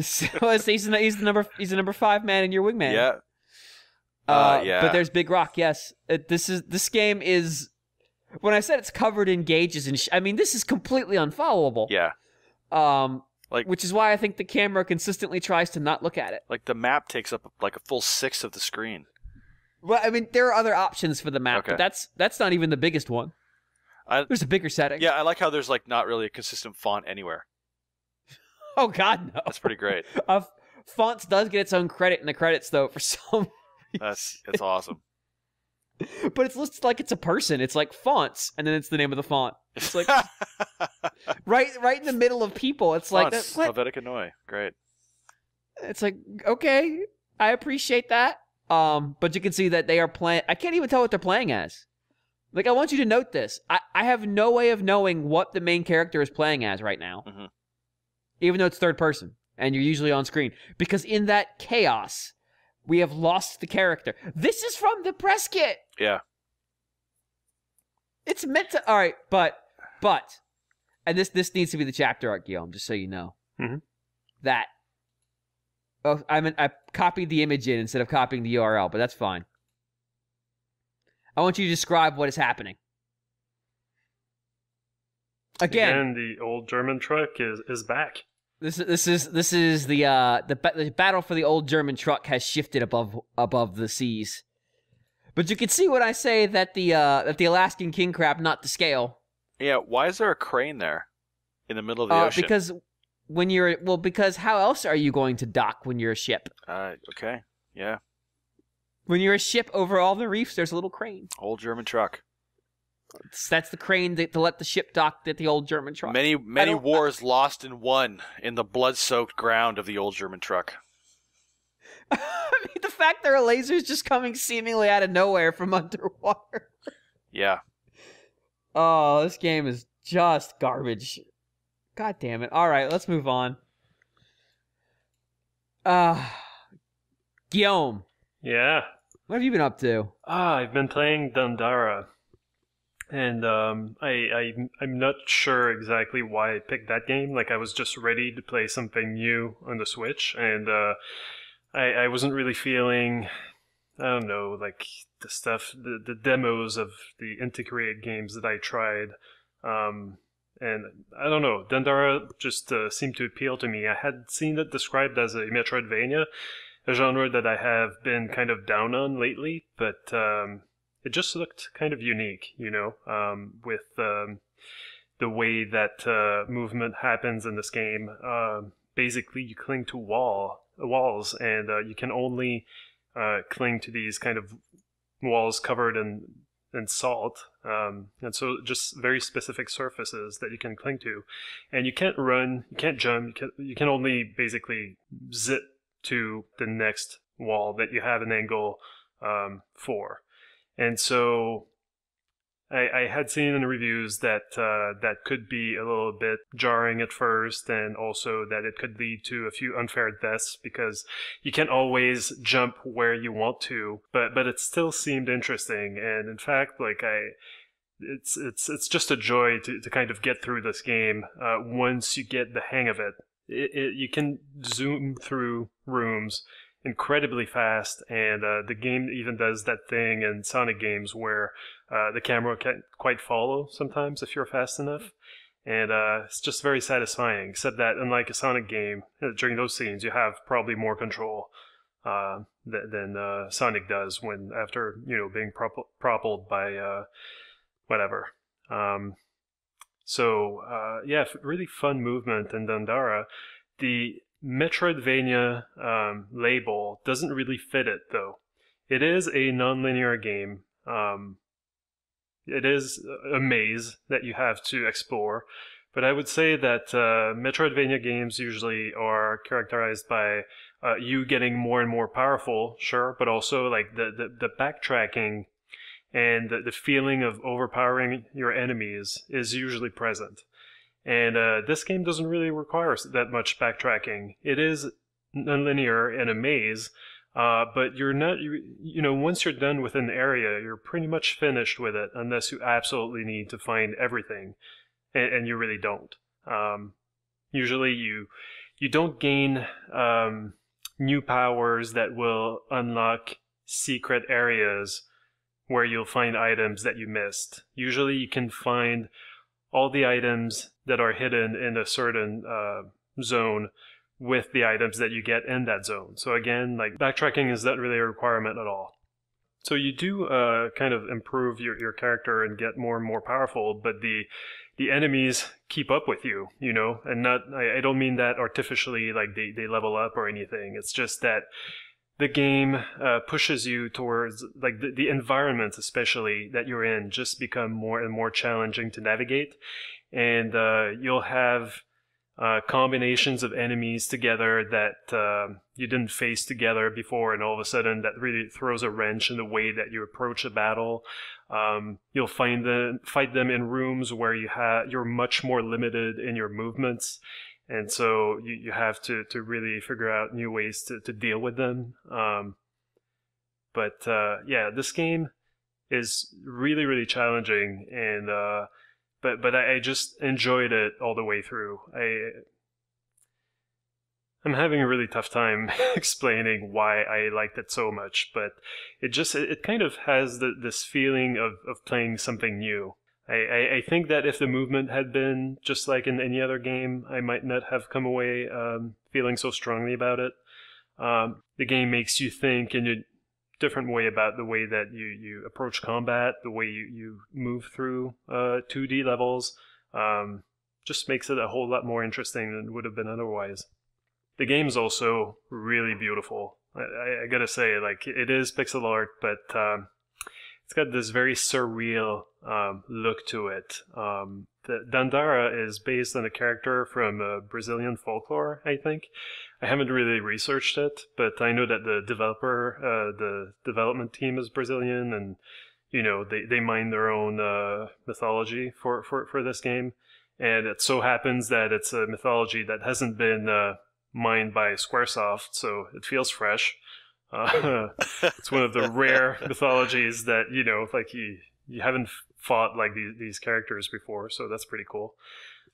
So he's the number 5 man in your wingman. Yeah. Yeah. But there's Big Rock. Yes, this game is. When I said it's covered in gauges and I mean this is completely unfollowable. Yeah. Which is why I think the camera consistently tries to not look at it. Like the map takes up like a full 1/6 of the screen. Well, I mean there are other options for the map, but that's not even the biggest one. There's a bigger setting. Yeah, I like how there's like not really a consistent font anywhere. Oh God, no. That's pretty great. Fonts does get its own credit in the credits though for some reason. That's awesome. But it's listed like it's a person. It's like fonts, and then it's the name of the font. It's like right in the middle of people. It's fonts, like Helvetica Noi. Great. It's like, okay, I appreciate that. But you can see that they are playing. I can't even tell what they're playing as. Like, I want you to note this. I have no way of knowing what the main character is playing as right now. Mm-hmm. Even though it's third person, and you're usually on screen. Because in that chaos, we have lost the character. This is from the press kit. Yeah. It's meant to... All right, but... And this needs to be the chapter art, Guillaume, just so you know. Mm-hmm. That... Oh, I copied the image in instead of copying the URL, but that's fine. I want you to describe what is happening. Again, the old German truck is back. This is the battle for the old German truck has shifted above the seas. But you can see when I say that the Alaskan king crab not to scale. Yeah, why is there a crane there in the middle of the ocean? Because how else are you going to dock when you're a ship? Okay. Yeah. When you're a ship over all the reefs, there's a little crane. Old German truck. That's the crane to let the ship dock at the old German truck. Many wars lost and won in the blood-soaked ground of the old German truck. I mean, the fact there are lasers just coming seemingly out of nowhere from underwater. Yeah. Oh, this game is just garbage. God damn it. All right, let's move on. Guillaume. Yeah. What have you been up to? I've been playing Dandara. And I'm not sure exactly why I picked that game. Like, I was just ready to play something new on the Switch, and I wasn't really feeling, I don't know, like the stuff, the demos of the integrated games that I tried. And I don't know, Dandara just seemed to appeal to me. I had seen it described as a Metroidvania, a genre that I have been kind of down on lately, but it just looked kind of unique, you know, with the way that movement happens in this game. Basically, you cling to walls, and you can only cling to these kind of walls covered in salt. And so just very specific surfaces that you can cling to. And you can't run, you can't jump, you can only basically zip to the next wall that you have an angle for. And so I had seen in the reviews that that could be a little bit jarring at first, and also that it could lead to a few unfair deaths because you can't always jump where you want to, but it still seemed interesting. And in fact, like it's just a joy to kind of get through this game once you get the hang of it. You can zoom through rooms incredibly fast, and the game even does that thing in Sonic games where the camera can't quite follow sometimes if you're fast enough, and it's just very satisfying, except that unlike a Sonic game, during those scenes you have probably more control than Sonic does when after, you know, being propelled by whatever. Yeah, really fun movement in Dandara. The Metroidvania label doesn't really fit it, though. It is a non-linear game. It is a maze that you have to explore, But I would say that Metroidvania games usually are characterized by you getting more and more powerful, sure, but also like the backtracking and the feeling of overpowering your enemies is usually present. And this game doesn't really require that much backtracking. It is nonlinear and a maze, but you're not, once you're done with an area, you're pretty much finished with it unless you absolutely need to find everything, and you really don't. Usually you don't gain new powers that will unlock secret areas where you'll find items that you missed. Usually you can find all the items that are hidden in a certain zone with the items that you get in that zone. So again, like backtracking is not really a requirement at all. So you do kind of improve your character and get more and more powerful, but the enemies keep up with you, and I don't mean that artificially, like they level up or anything. It's just that the game pushes you towards, like the environment especially that you're in just become more and more challenging to navigate. And you'll have combinations of enemies together that you didn't face together before, and all of a sudden that really throws a wrench in the way that you approach a battle. You'll fight them in rooms where you're much more limited in your movements, and so you have to really figure out new ways to deal with them. But this game is really, really challenging, and but I just enjoyed it all the way through. I'm having a really tough time explaining why I liked it so much, but it kind of has this feeling of playing something new. I think that if the movement had been just like in any other game, I might not have come away feeling so strongly about it. The game makes you think in a different way about the way that you approach combat, the way you move through 2D levels. Just makes it a whole lot more interesting than it would have been otherwise. The game's also really beautiful. I gotta say, like, it is pixel art, but it's got this very surreal look to it. The Dandara is based on a character from Brazilian folklore, I think. I haven't really researched it, but I know that the development team is Brazilian, and they mine their own mythology for this game. And it so happens that it's a mythology that hasn't been mined by Squaresoft, so it feels fresh. It's one of the rare mythologies that like you haven't fought like these characters before, so that's pretty cool.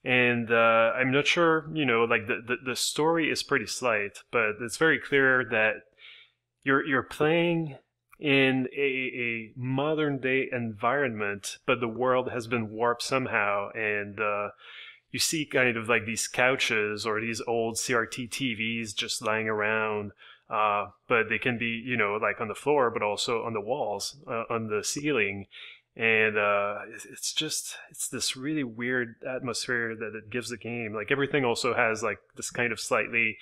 And I'm not sure, like the story is pretty slight, but it's very clear that you're playing in a modern day environment, but the world has been warped somehow, and you see kind of like these couches or these old CRT TVs just lying around. But they can be, like on the floor, but also on the walls, on the ceiling. And it's this really weird atmosphere that it gives the game. Like everything also has like this kind of slightly,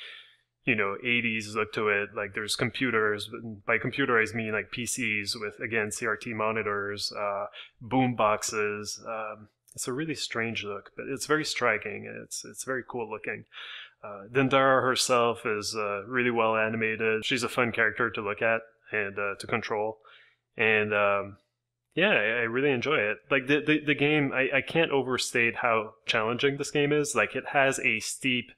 80s look to it. Like there's computers, but by computer I mean like PCs with, again, CRT monitors, boom boxes. It's a really strange look, but it's very striking. It's very cool looking. Dandara herself is really well animated. She's a fun character to look at and to control. And I really enjoy it. Like the game, I can't overstate how challenging this game is. Like it has a steep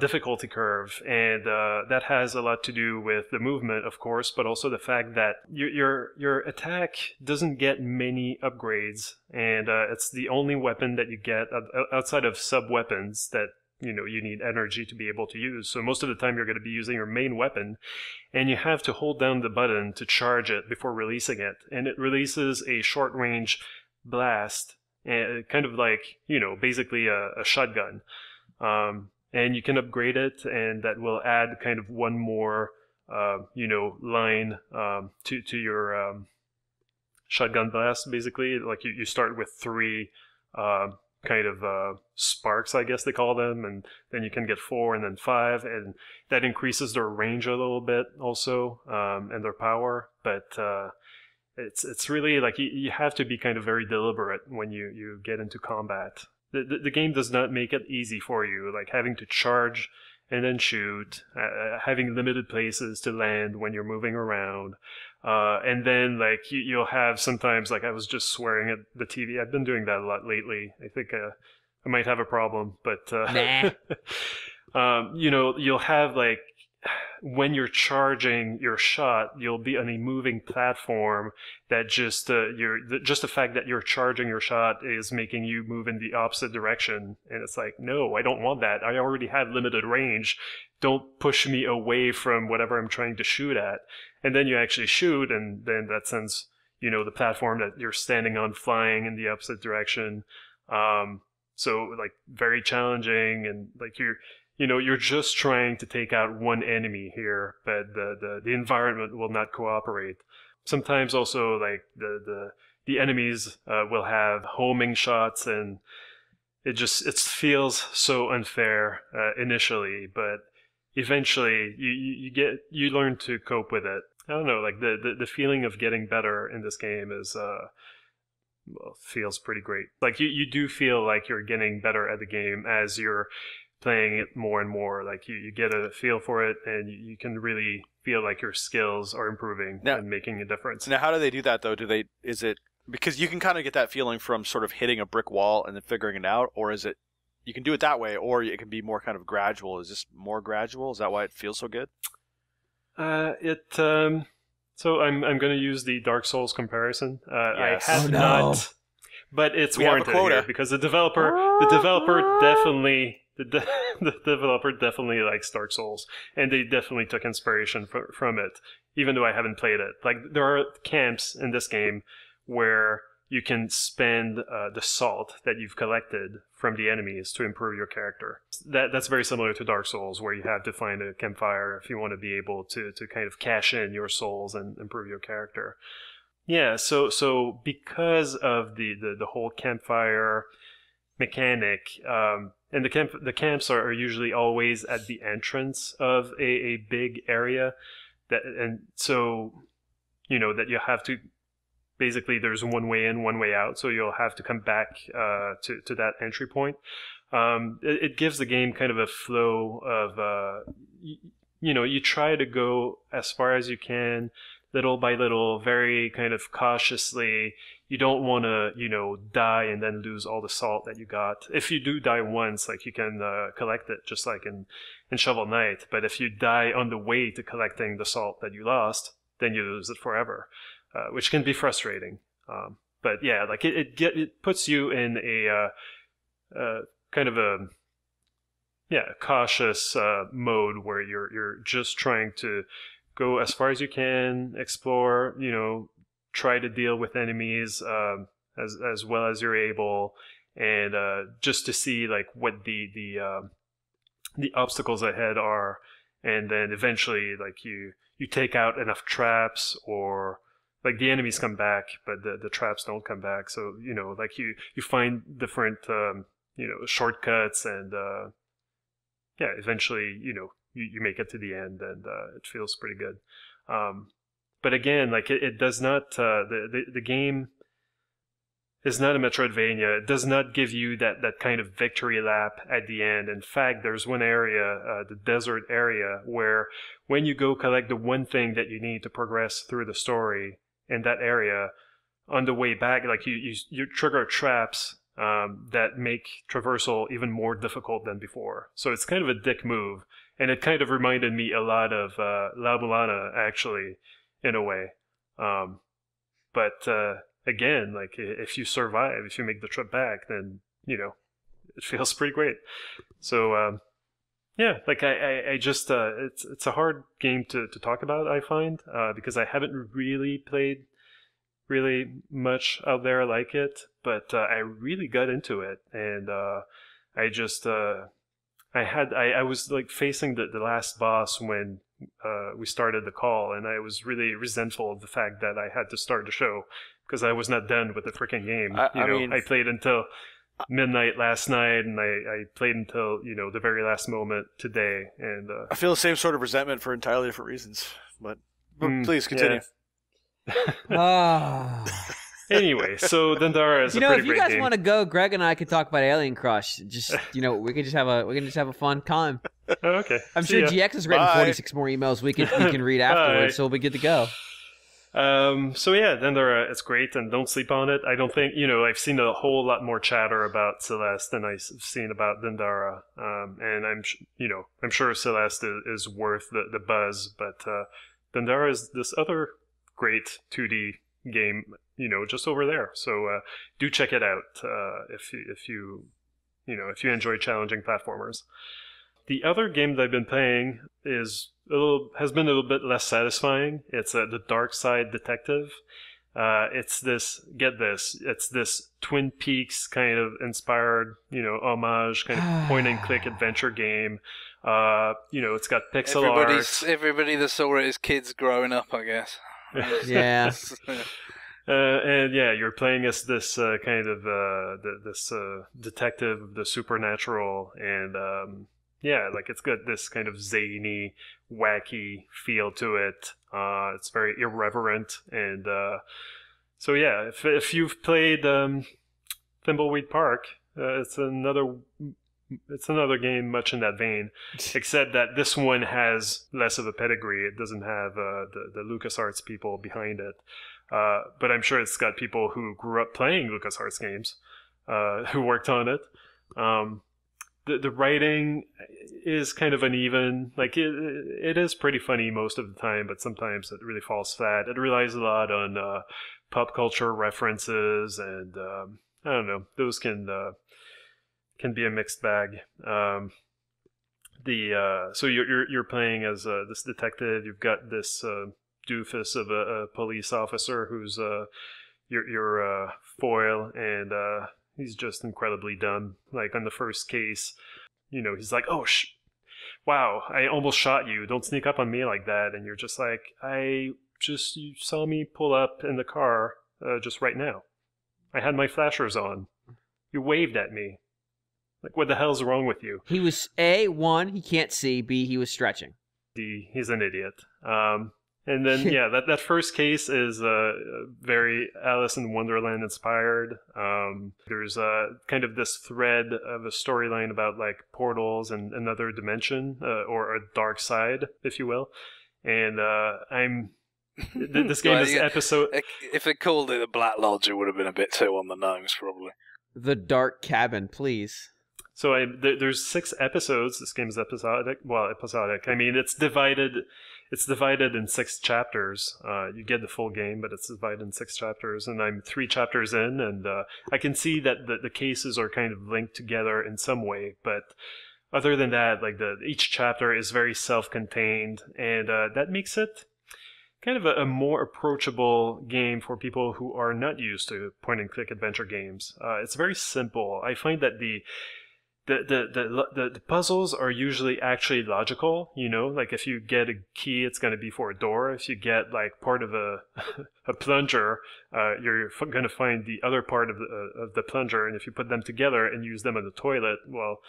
difficulty curve, and that has a lot to do with the movement, of course, but also the fact that your attack doesn't get many upgrades, and it's the only weapon that you get outside of sub-weapons that you need energy to be able to use. So most of the time you're going to be using your main weapon, and you have to hold down the button to charge it before releasing it. And it releases a short-range blast, kind of like, basically a shotgun. And you can upgrade it, and that will add kind of one more, line to your shotgun blast, basically. Like you start with 3 kind of sparks, I guess they call them, and then you can get 4 and then 5, and that increases their range a little bit also, and their power. But it's really like you have to be kind of very deliberate when you get into combat. the game does not make it easy for you, like having to charge and then shoot, having limited places to land when you're moving around. And then, like, you'll have sometimes, like, I was just swearing at the TV. I've been doing that a lot lately. I think I might have a problem, but Nah. you'll have, like, when you're charging your shot, you'll be on a moving platform that just the fact that you're charging your shot is making you move in the opposite direction, and it's like, no, I don't want that. I already have limited range. Don't push me away from whatever I'm trying to shoot at. And then you actually shoot, and then that sends the platform that you're standing on flying in the opposite direction. So, like, very challenging, and like you're just trying to take out one enemy here, but the environment will not cooperate. Sometimes also, like, the enemies will have homing shots, and it feels so unfair initially, but eventually you learn to cope with it. I don't know, like the feeling of getting better in this game is feels pretty great. Like you do feel like you're getting better at the game as you're playing it more and more. Like you get a feel for it, and you can really feel like your skills are improving and making a difference. Now, how do they do that though? Is it because you can kind of get that feeling from sort of hitting a brick wall and then figuring it out, or is it you can do it that way, or it can be more kind of gradual? Is this more gradual? Is that why it feels so good? So I'm going to use the Dark Souls comparison. Yes. I have not, but it's warranted here because the developer definitely. The developer definitely likes Dark Souls, and they definitely took inspiration from it, even though I haven't played it. Like, there are camps in this game where you can spend the salt that you've collected from the enemies to improve your character. That's very similar to Dark Souls, where you have to find a campfire if you want to be able to kind of cash in your souls and improve your character. Yeah, so because of the whole campfire mechanic, and the camps are usually always at the entrance of a big area, so that you have to basically, there's one way in, one way out, so you'll have to come back to that entry point. It gives the game kind of a flow of you try to go as far as you can, little by little, very kind of cautiously. You don't want to, die and then lose all the salt that you got. If you do die once, like, you can collect it, just like in Shovel Knight. But if you die on the way to collecting the salt that you lost, then you lose it forever, which can be frustrating. But yeah, like it puts you in a kind of a cautious mode where you're just trying to go as far as you can, explore, try to deal with enemies as well as you're able, and just to see, like, what the obstacles ahead are, and then eventually, like, you take out enough traps, or like the enemies come back but the traps don't come back, so like you find different shortcuts, and eventually you make it to the end, and it feels pretty good. But again, like, it does not, the game is not a Metroidvania. It does not give you that kind of victory lap at the end. In fact, there's one area, the desert area, where when you go collect the one thing that you need to progress through the story in that area, on the way back, like, you trigger traps that make traversal even more difficult than before. So it's kind of a dick move, and it kind of reminded me a lot of La Mulana, actually, in a way. But again, like, if you survive, if you make the trip back, then it feels pretty great. So like, I just it's a hard game to talk about, I find, because I haven't really played really much out there like it, but I really got into it, and I just I was like facing the last boss when we started the call, and I was really resentful of the fact that I had to start the show because I was not done with the freaking game. I played until midnight last night, and I played until the very last moment today, and I feel the same sort of resentment for entirely different reasons. But please continue. Ah. Anyway, so Dandara is a pretty great game. If you guys want to go, Greg and I could talk about Alien Crush. Just we can just have a fun time. Okay. I'm sure GX has written 46 more emails we can read afterwards, so we'll be good to go. So yeah, Dandara, it's great, and don't sleep on it. I don't think I've seen a whole lot more chatter about Celeste than I've seen about Dandara, and I'm sure Celeste is worth the buzz, but Dandara is this other great 2D game, just over there. So do check it out if you enjoy challenging platformers. The other game that I've been playing has been a little bit less satisfying. It's the Darkside Detective. It's this Twin Peaks kind of inspired, homage, kind of point and click adventure game. It's got pixel art. Everybody that saw it as kids growing up, I guess. Yeah. And yeah, you're playing as this kind of this detective of the supernatural, and it's got this kind of zany, wacky feel to it. It's very irreverent, and so yeah, if you've played Thimbleweed Park, it's another game much in that vein, except that this one has less of a pedigree. It doesn't have the LucasArts people behind it, but I'm sure it's got people who grew up playing LucasArts games who worked on it. The writing is kind of uneven. Like it is pretty funny most of the time, but sometimes it really falls flat. It relies a lot on pop culture references, and I don't know. Those can be a mixed bag. So you're playing as this detective. You've got this doofus of a police officer who's your foil, and he's just incredibly dumb. Like on the first case, he's like, "Oh, wow, I almost shot you. Don't sneak up on me like that." And you're just like, you saw me pull up in the car just right now. I had my flashers on. You waved at me. Like, what the hell's wrong with you? He was A1, he can't see. B, he was stretching. D, he's an idiot. And then, yeah, that first case is very Alice in Wonderland inspired. There's kind of this thread of a storyline about like portals and another dimension, or a dark side, if you will. And this game is episode. If they called it the Black Lodge, it would have been a bit too on the nose, probably. The Dark Cabin, please. So there's 6 episodes. This game is episodic. Well, episodic. I mean, it's divided in 6 chapters. You get the full game, but it's divided in 6 chapters, and I'm 3 chapters in, and I can see that the cases are kind of linked together in some way, but other than that, like each chapter is very self-contained, and that makes it kind of a more approachable game for people who are not used to point-and-click adventure games. It's very simple. I find that the puzzles are usually actually logical, like if you get a key, it's going to be for a door. If you get like part of a plunger, you're going to find the other part of the plunger, and if you put them together and use them on the toilet, well,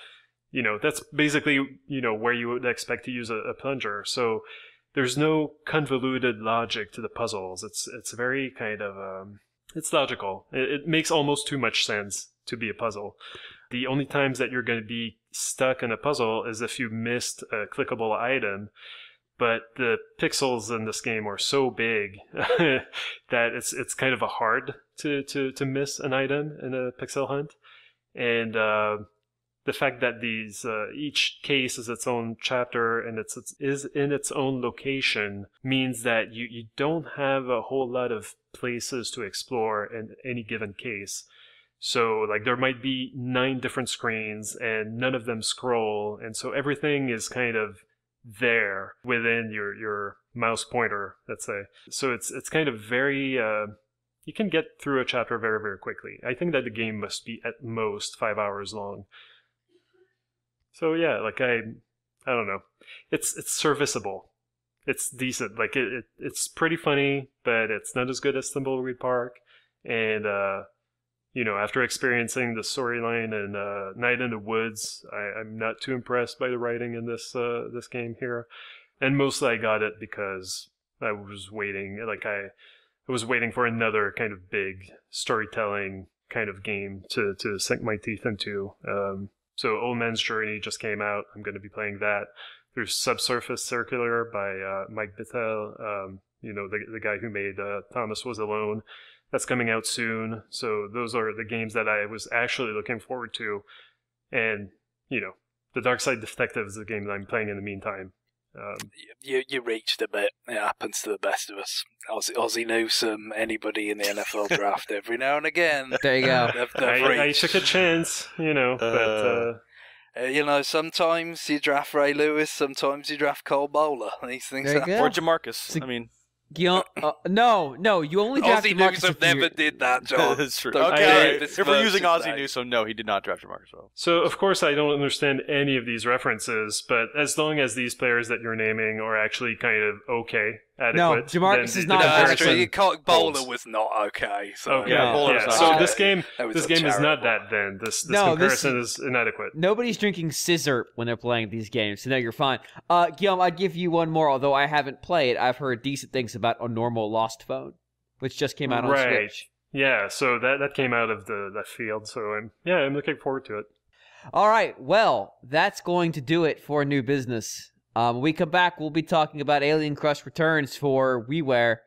that's basically, where you would expect to use a plunger. So there's no convoluted logic to the puzzles. It's very kind of, it's logical. It makes almost too much sense to be a puzzle. The only times that you're going to be stuck in a puzzle is if you missed a clickable item, but the pixels in this game are so big that it's kind of hard to miss an item in a pixel hunt. And the fact that each case is its own chapter and is in its own location means that you don't have a whole lot of places to explore in any given case. So like there might be 9 different screens and none of them scroll, and so everything is kind of there within your mouse pointer, let's say. So it's kind of very you can get through a chapter very, very quickly. I think that the game must be at most 5 hours long. So yeah, like I don't know. It's serviceable. It's decent. Like it's pretty funny, but it's not as good as Thimbleweed Park. And after experiencing the storyline and Night in the Woods, I'm not too impressed by the writing in this game here. And mostly I got it because I was waiting. Like I was waiting for another kind of big storytelling kind of game to sink my teeth into. So Old Man's Journey just came out. I'm going to be playing that. There's Subsurface Circular by Mike Bithell, the guy who made Thomas Was Alone. That's coming out soon. So those are the games that I was actually looking forward to. And, the Darkside Detective is the game that I'm playing in the meantime. You reached a bit. It happens to the best of us. Ozzie Newsome, anybody in the NFL draft every now and again. There you go. I took a chance, but... sometimes you draft Ray Lewis, sometimes you draft Cole Bowler. These things happen. Or Jamarcus. No, you only drafted Ozzie Newsome never did that, John. That's true. Okay, if we're using Ozzie Newsome, no, he did not draft Jamarcus well. So, of course, I don't understand any of these references, but as long as these players that you're naming are actually kind of adequate. No, Jamarcus is not. That's true. Bowler was not okay. So So this game is not that. Then this comparison is inadequate. Nobody's drinking scissor when they're playing these games, so no, you're fine. Guillaume, I'd give you one more. Although I haven't played, I've heard decent things about A Normal Lost Phone, which just came out on Switch. Yeah, so that came out of that field. So I'm looking forward to it. All right, well, that's going to do it for New Business. When we come back, we'll be talking about Alien Crush Returns for WiiWare,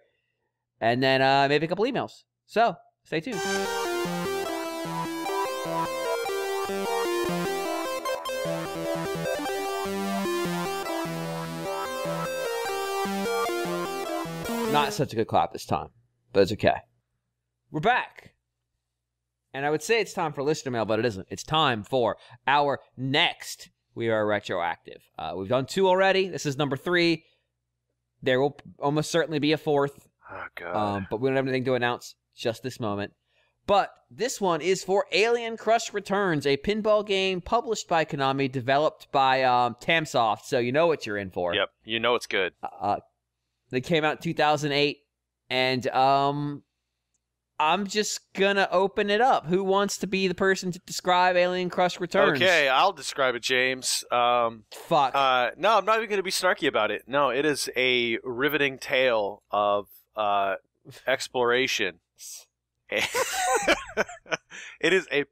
and then maybe a couple emails. So, stay tuned. Not such a good clap this time, but it's okay. We're back. And I would say it's time for listener mail, but it isn't. It's time for our next We Are Retroactive. We've done 2 already. This is number 3. There will almost certainly be a 4th. Oh, God. But we don't have anything to announce just this moment. But this one is for Alien Crush Returns, a pinball game published by Konami, developed by Tamsoft, so you know what you're in for. Yep, you know it's good. They came out in 2008, and I'm just gonna open it up. Who wants to be the person to describe Alien Crush Returns? Okay, I'll describe it, James. Fuck. No, I'm not even gonna be snarky about it. No, it is a riveting tale of exploration. It is a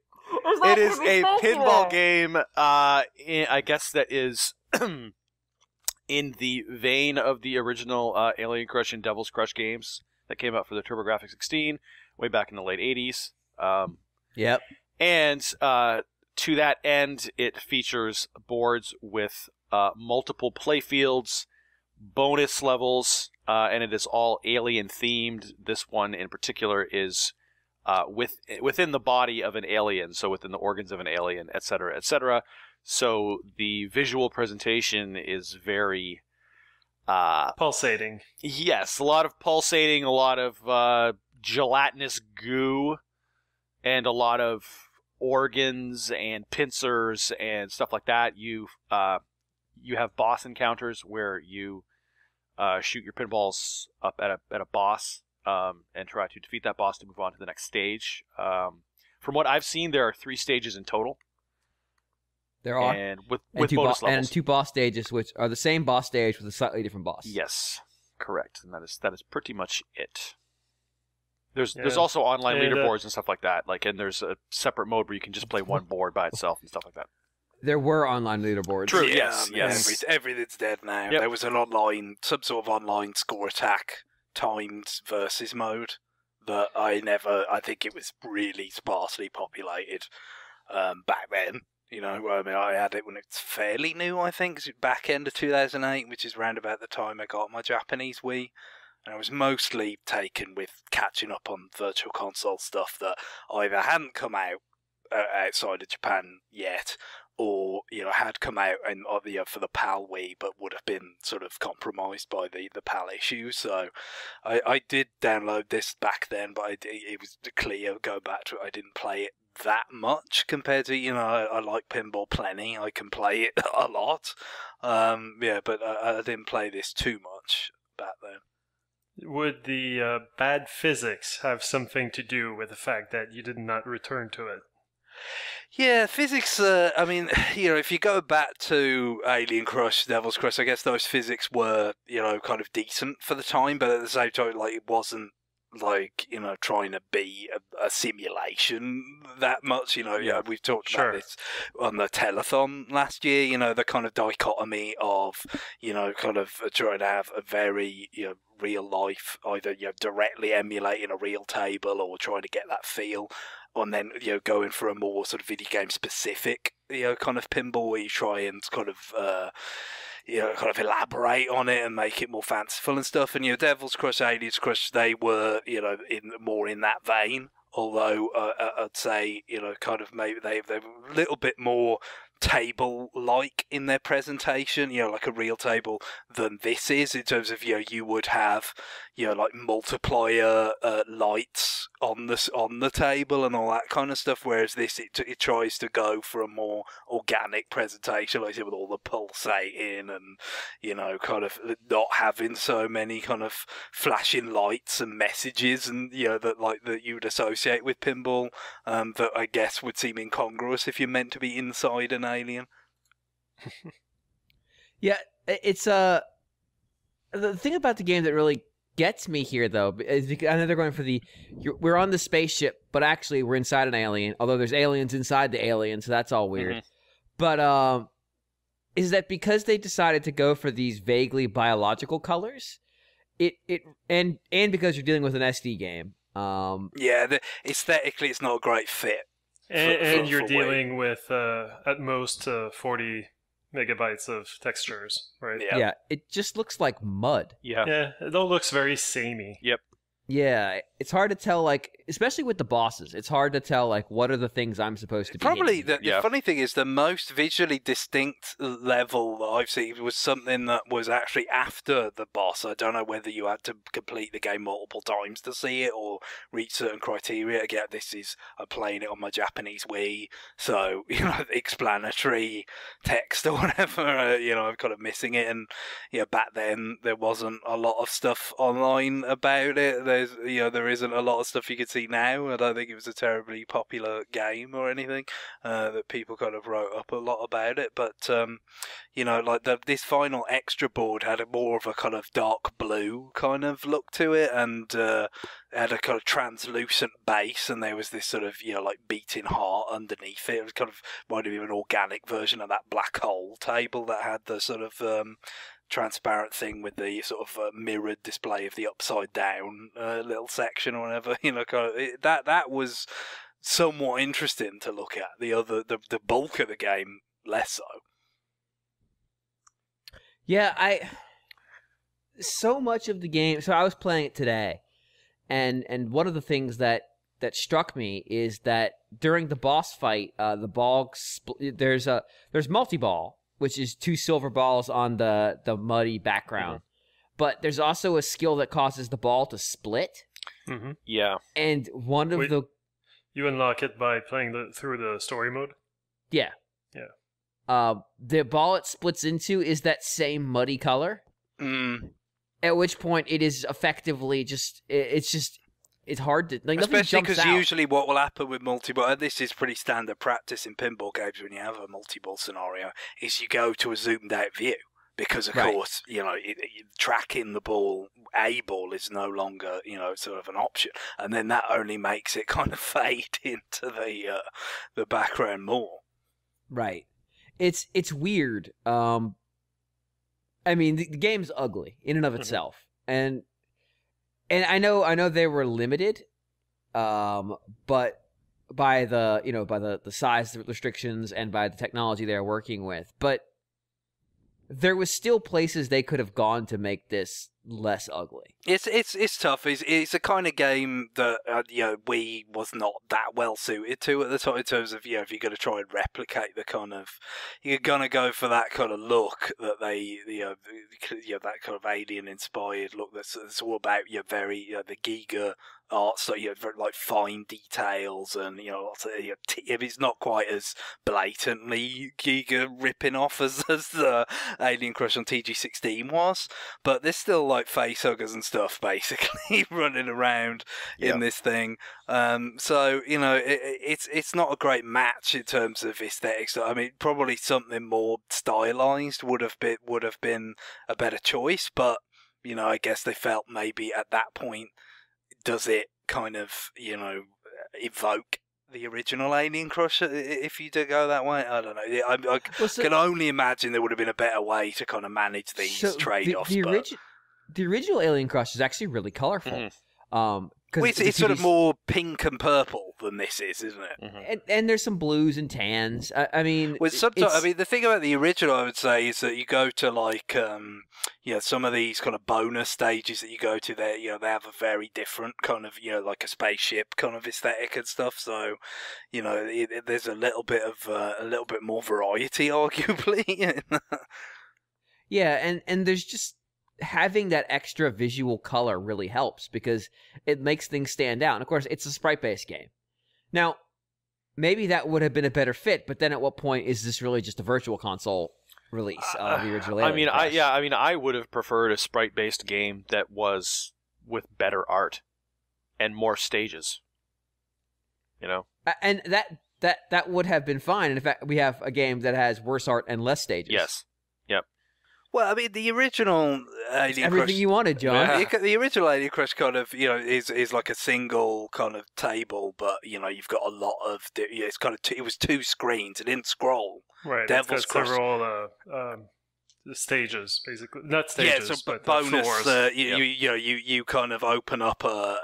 pinball game. I guess that is in the vein of the original Alien Crush and Devil's Crush games that came out for the TurboGrafx 16 way back in the late 80s. Yep. And to that end, it features boards with multiple playfields, bonus levels, and it is all alien themed. This one in particular is within the body of an alien, so within the organs of an alien, etc., etc. So the visual presentation is very pulsating. Yes, a lot of pulsating, a lot of gelatinous goo, and a lot of organs and pincers and stuff like that. You have boss encounters where you shoot your pinballs up at a boss and try to defeat that boss to move on to the next stage. From what I've seen, there are 3 stages in total. There are. And with bonus levels. And 2 boss stages, which are the same boss stage with a slightly different boss. Yes, correct. And that is pretty much it. There's also online leaderboards and stuff like that. And there's a separate mode where you can just play one board by itself and stuff like that. There were online leaderboards. True. Yeah, yes. Everything's dead now. Yep. There was some sort of online score attack timed versus mode that I think it was really sparsely populated back then. I had it when it's fairly new, I think. It was back end of 2008, which is round about the time I got my Japanese Wii. And I was mostly taken with catching up on Virtual Console stuff that either hadn't come out outside of Japan yet, or had come out and for the PAL Wii, but would have been sort of compromised by the PAL issues. So I did download this back then, but it was clear going back to it. I didn't play it that much compared to I like pinball plenty. I can play it a lot. But I didn't play this too much back then. Would the bad physics have something to do with the fact that you did not return to it? Yeah, physics, if you go back to Alien Crush, Devil's Crush, I guess those physics were, kind of decent for the time, but at the same time, it wasn't like, you know, trying to be a simulation that much. You know, we've talked about this on the telethon last year, you know, the kind of dichotomy of, you know, kind of trying to have a very, you know, real life, either, you know, directly emulating a real table or trying to get that feel, and then, you know, going for a more sort of video game specific, you know, kind of pinball where you try and kind of you know, kind of elaborate on it and make it more fanciful and stuff. And, you know, Devil's Crush, Alien's Crush, they were, you know, more in that vein. Although I'd say, you know, kind of maybe they were a little bit more table-like in their presentation, you know, like a real table than this is, in terms of, you know, you would have, you know, like multiplier lights on the table and all that kind of stuff, whereas this, it tries to go for a more organic presentation, like I said, with all the pulsating and, you know, kind of not having so many kind of flashing lights and messages and, you know, that you would associate with pinball, that I guess would seem incongruous if you're meant to be inside an alien. Yeah, it's the thing about the game that really gets me here, though, is because I know they're going for we're on the spaceship, but actually we're inside an alien, although there's aliens inside the alien, so that's all weird. Mm-hmm. But is that because they decided to go for these vaguely biological colors, and because you're dealing with an SD game, aesthetically it's not a great fit. And you're dealing with at most 40 megabytes of textures, right? Yeah, it just looks like mud. Yeah, it all looks very samey. Yep. Yeah, it's hard to tell, like, especially with the bosses, it's hard to tell, like, what are the things I'm supposed to be Probably, the funny thing is the most visually distinct level that I've seen was something that was actually after the boss. I don't know whether you had to complete the game multiple times to see it or reach certain criteria. Again, I'm playing it on my Japanese Wii, so, you know, explanatory text or whatever, you know, I'm kind of missing it. And, you know, back then there wasn't a lot of stuff online about it. There isn't a lot of stuff you can see now. I don't think it was a terribly popular game or anything that people kind of wrote up a lot about it. But you know, like this final extra board had more of a kind of dark blue kind of look to it, and had a kind of translucent base, and there was this sort of, you know, like beating heart underneath it. It was kind of reminded me of an organic version of that black hole table that had the sort of transparent thing with the sort of mirrored display of the upside down little section or whatever, you know, kind of, that was somewhat interesting to look at. The bulk of the game, less so. Yeah, so much of the game. So I was playing it today, and one of the things that struck me is that during the boss fight, the ball there's multi-ball, which is 2 silver balls on the muddy background. Mm-hmm. But there's also a skill that causes the ball to split. Mm-hmm. Yeah. And one of you unlock it by playing through the story mode? Yeah. Yeah. The ball it splits into is that same muddy color. At which point it is effectively it's hard to, like, especially because usually what will happen with multi-ball, and this is pretty standard practice in pinball games when you have a multi-ball scenario, is you go to a zoomed out view, because of course, you know, tracking the ball, a ball is no longer, you know, sort of an option, and then that only makes it kind of fade into the background more. Right. It's weird. I mean, the game's ugly in and of itself, and I know they were limited, but by the size restrictions and by the technology they're working with, but there was still places they could have gone to make this less ugly. It's tough. It's a kind of game that you know, we was not that well suited to at the time, in terms of, you know, if you're going to try and replicate the kind of, you're going to go for that kind of look that they, you know, that kind of alien inspired look that's all about, you know, very, you know, the Giga art, so, you know, very, like, fine details, and, you know, lots of, you know, if it's not quite as blatantly Giga ripping off as the Alien Crush on TG16 was, but there's still, like, facehuggers and stuff basically running around in this thing. So, you know, it's not a great match in terms of aesthetics. I mean, probably something more stylized would have been a better choice, but, you know, I guess they felt maybe at that point does it kind of, evoke the original Alien Crush if you do go that way? I don't know. I can only imagine there would have been a better way to kind of manage these trade-offs. The original Alien Crush is actually really colorful. It's sort of more pink and purple than this is, isn't it? Mm-hmm. And there's some blues and tans. I mean, the thing about the original, I would say, is that you go to like, some of these kind of bonus stages that you go to there. They have a very different kind of, like a spaceship kind of aesthetic and stuff. So, there's a little bit more variety, arguably. Yeah, and there's just having that extra visual color really helps because it makes things stand out. And of course, it's a sprite-based game. Now, maybe that would have been a better fit, but then at what point is this really just a virtual console release of the original Alien Crush? I would have preferred a sprite-based game that was with better art and more stages. And that would have been fine. And in fact, we have a game that has worse art and less stages. Yes. Yep. Well, I mean, the original Alien Crush... Everything you wanted, John. Yeah. The original Alien Crush kind of, is like a single kind of table, but, you've got a lot of... it's kind of... it was 2 screens. It didn't scroll. Right. Devil's Crush. Several the stages, basically. Not stages, but bonus. Floors. You kind of open up a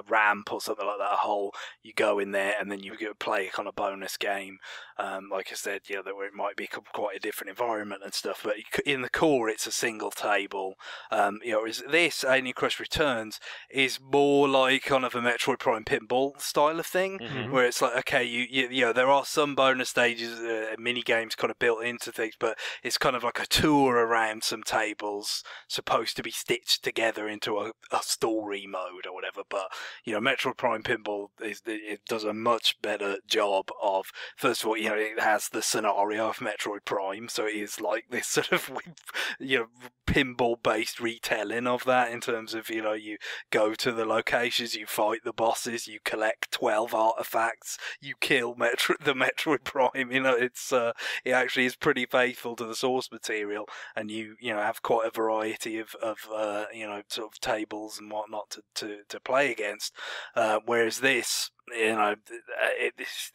ramp or something like that, a hole. You go in there, and then you play a kind of bonus game. Like I said, that where it might be quite a different environment and stuff. But in the core, it's a single table. Whereas this Alien Crush Returns is more like kind of a Metroid Prime pinball style of thing, where it's like, okay, there are some bonus stages, mini games kind of built into things, but it's kind of like a tour around some tables supposed to be stitched together into a story mode or whatever. But, Metroid Prime Pinball it does a much better job of, first of all, it has the scenario of Metroid Prime, so it is like this sort of, pinball-based retelling of that in terms of, you go to the locations, you fight the bosses, you collect 12 artifacts, you kill the Metroid Prime, it actually is pretty faithful to the source material, and you have quite a variety of sort of tables and whatnot to play against, whereas this,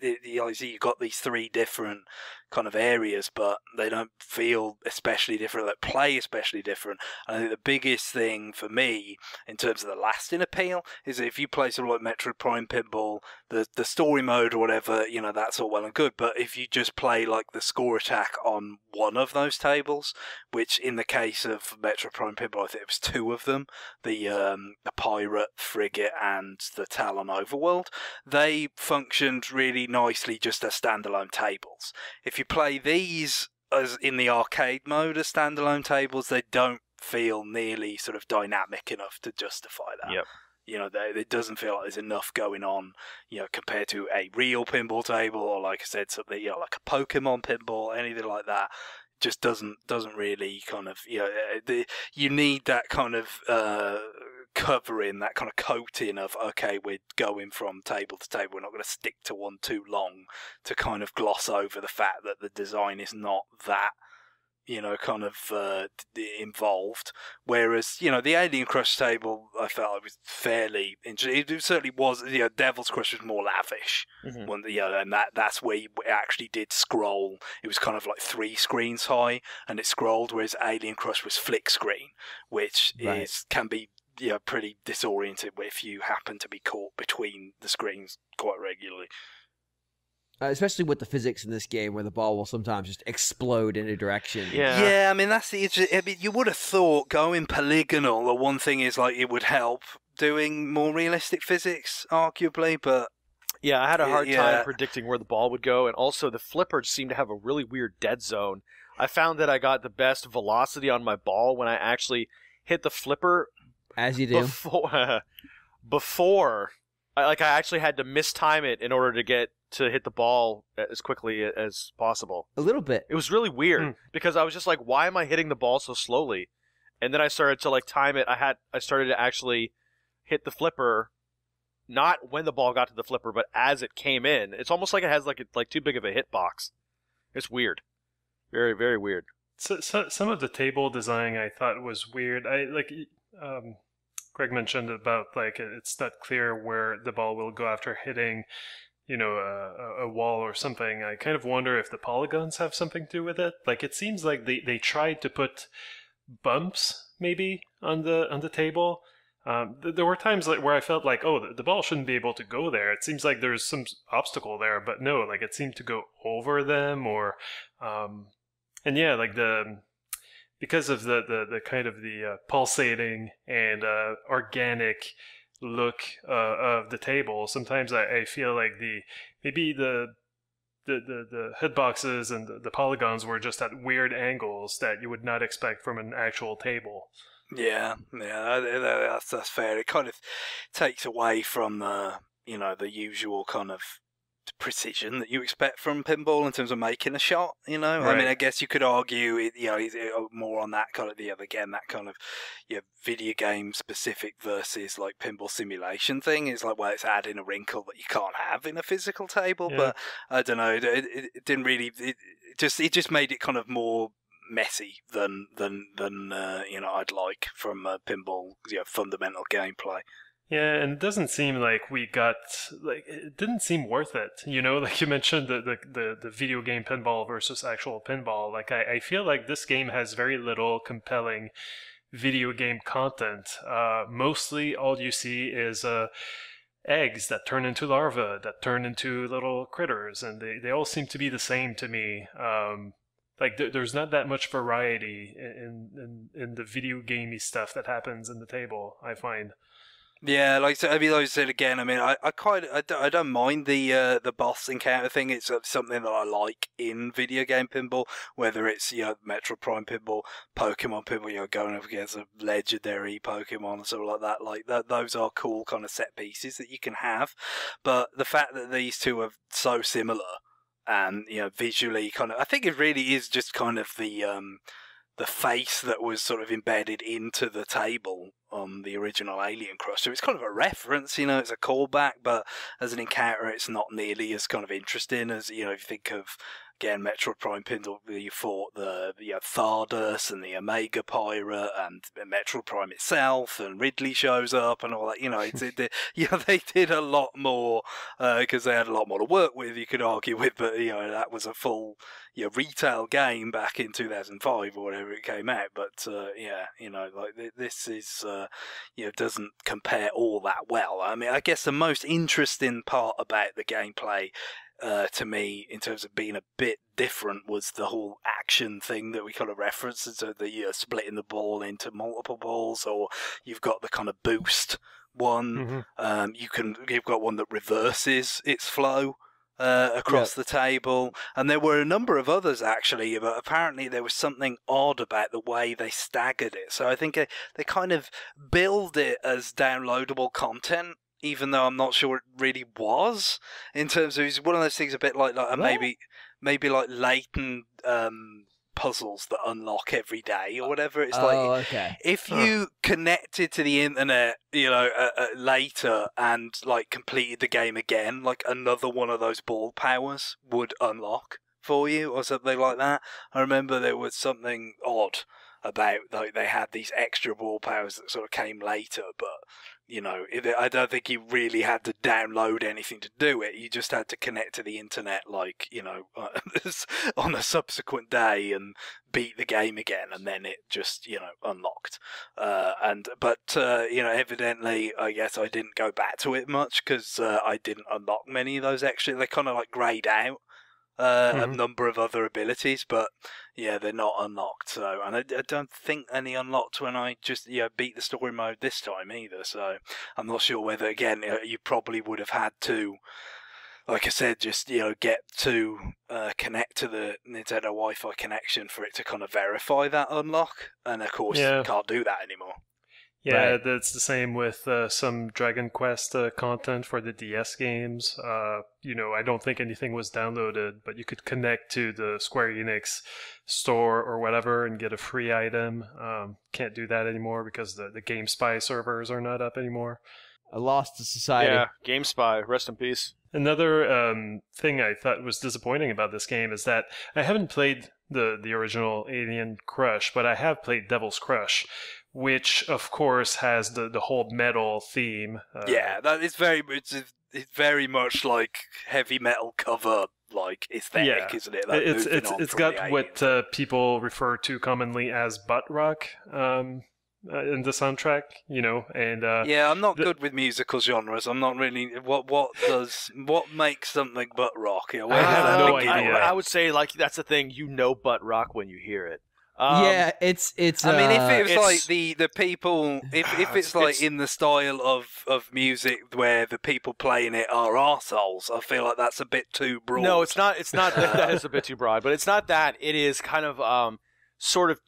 you've got these 3 different kind of areas, but they don't feel especially different, they play especially different. And I think the biggest thing for me in terms of the lasting appeal is that if you play something like Metroid Prime Pinball, the story mode or whatever, that's all well and good, but if you just play like the score attack on one of those tables, which in the case of Metroid Prime Pinball, I think it was 2 of them, the pirate frigate and the Talon overworld, they functioned really nicely just as standalone tables. If you play these as in the arcade mode as standalone tables, they don't feel nearly sort of dynamic enough to justify that. Yep. It doesn't feel like there's enough going on, compared to a real pinball table, or like I said, something, like a Pokemon pinball, anything like that. Just doesn't really kind of, you need that kind of covering, that kind of coating of, okay, we're going from table to table, we're not going to stick to one too long to kind of gloss over the fact that the design is not that, kind of involved. Whereas, the Alien Crush table, I felt it was fairly interesting. It certainly was, Devil's Crush was more lavish. And that's where it actually did scroll. It was kind of like 3 screens high, and it scrolled, whereas Alien Crush was flick screen, which can be pretty disoriented if you happen to be caught between the screens quite regularly. Especially with the physics in this game, where the ball will sometimes just explode in a direction. Yeah. I mean, you would have thought going polygonal, the one thing is like it would help doing more realistic physics, arguably, but yeah, I had a hard time predicting where the ball would go, and also the flippers seem to have a really weird dead zone. I found that I got the best velocity on my ball when I actually hit the flipper. As you do. Before I actually had to mistime it in order to hit the ball as quickly as possible. A little bit. It was really weird because I was just like, why am I hitting the ball so slowly? And then I started to time it. I started to actually hit the flipper, not when the ball got to the flipper, but as it came in. It's almost like it has like too big of a hitbox. It's weird. Very, very weird. So some of the table design I thought was weird. Greg mentioned about like it's not clear where the ball will go after hitting, a wall or something. I kind of wonder if the polygons have something to do with it. Like it seems like they tried to put bumps maybe on the table. There were times where I felt like, oh, the ball shouldn't be able to go there. It seems like there's some obstacle there, but no, like it seemed to go over them, or and yeah, like because of the kind of the pulsating and organic look of the table. Sometimes I feel like maybe the hitboxes and the polygons were just at weird angles that you would not expect from an actual table. Yeah, that's fair. It kind of takes away from the usual kind of precision that you expect from pinball in terms of making a shot. Right. I mean, I guess you could argue more on that kind of that kind of video game specific versus like pinball simulation thing. It's like, well, it's adding a wrinkle that you can't have in a physical table. Yeah. But I don't know, it didn't really. It just made it kind of more messy than I'd like from pinball fundamental gameplay. Yeah, and it doesn't seem like it didn't seem worth it, like you mentioned the video game pinball versus actual pinball. Like I feel like this game has very little compelling video game content. Mostly all you see is eggs that turn into larvae, that turn into little critters, and they all seem to be the same to me. Like there's not that much variety in the video gamey stuff that happens in the table, I find. Yeah, like I said again, I mean, I don't mind the boss encounter thing. It's something that I like in video game pinball, whether it's Metro Prime pinball, Pokemon pinball, going up against a legendary Pokemon and stuff like that. Like those are cool kind of set pieces that you can have. But the fact that these two are so similar and visually kind of, I think it really is just kind of the face that was sort of embedded into the table on the original Alien Crusher. It's kind of a reference, it's a callback, but as an encounter, it's not nearly as kind of interesting as, if you think of, again, Metroid Prime Pinball, where you fought the Thardus and the Omega Pirate and Metroid Prime itself, and Ridley shows up and all that. They did a lot more because they had a lot more to work with, you could argue with, but that was a full retail game back in 2005 or whatever it came out. But this is doesn't compare all that well. I mean, I guess the most interesting part about the gameplay to me, in terms of being a bit different, was the whole action thing that we kind of referenced. So the splitting the ball into multiple balls, or you've got the kind of boost one. Mm-hmm. You've got one that reverses its flow across the table, and there were a number of others actually, but apparently there was something odd about the way they staggered it. So I think they kind of billed it as downloadable content, even though I'm not sure it really was, in terms of, it's one of those things a bit like maybe like latent puzzles that unlock every day or whatever. It's if you connected to the internet, later and like completed the game again, like another one of those ball powers would unlock for you or something like that. I remember there was something odd about, like, they had these extra ball powers that sort of came later, but I don't think you really had to download anything to do it. You just had to connect to the internet, like, on a subsequent day and beat the game again, and then it just, unlocked. Evidently, I guess I didn't go back to it much because I didn't unlock many of those extra. They kind of like grayed out a number of other abilities, but yeah, they're not unlocked. So, and I don't think any unlocked when I just beat the story mode this time either. So I'm not sure whether, again, you probably would have had to, like I said, just get to connect to the Nintendo Wi-Fi connection for it to kind of verify that unlock, and of course you can't do that anymore. Yeah, right. That's the same with some Dragon Quest content for the DS games. I don't think anything was downloaded, but you could connect to the Square Enix store or whatever and get a free item. Can't do that anymore because the GameSpy servers are not up anymore. A loss to society. Yeah, GameSpy, rest in peace. Another thing I thought was disappointing about this game is that I haven't played the original Alien Crush, but I have played Devil's Crush, which of course has the whole metal theme. That is it's very much like heavy metal cover like aesthetic, isn't it? It's got what people refer to commonly as butt rock. In the soundtrack, and I'm not good with musical genres. I'm not really. What makes something butt rock? I have no idea. I would say like that's the thing. Butt rock when you hear it. It's. I mean, if it was like the people, if it's like in the style of music where the people playing it are arseholes, I feel like that's a bit too broad. No, it's not. It's not. That is a bit too broad, but it's not that. It is kind of sort of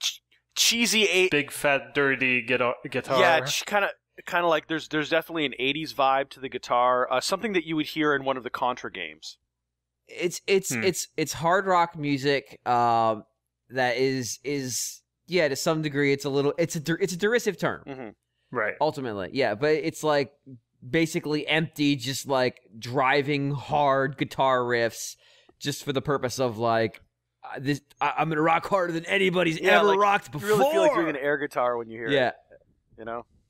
cheesy, big fat dirty guitar. Yeah, kind of like there's definitely an 80s vibe to the guitar. Something that you would hear in one of the Contra games. It's hard rock music. That is to some degree it's a derisive term. Mm-hmm. Right. Ultimately, yeah, but it's like basically empty, just like driving hard guitar riffs, just for the purpose of like. I'm gonna rock harder than anybody's ever rocked before. You really feel like you're an air guitar when you hear it.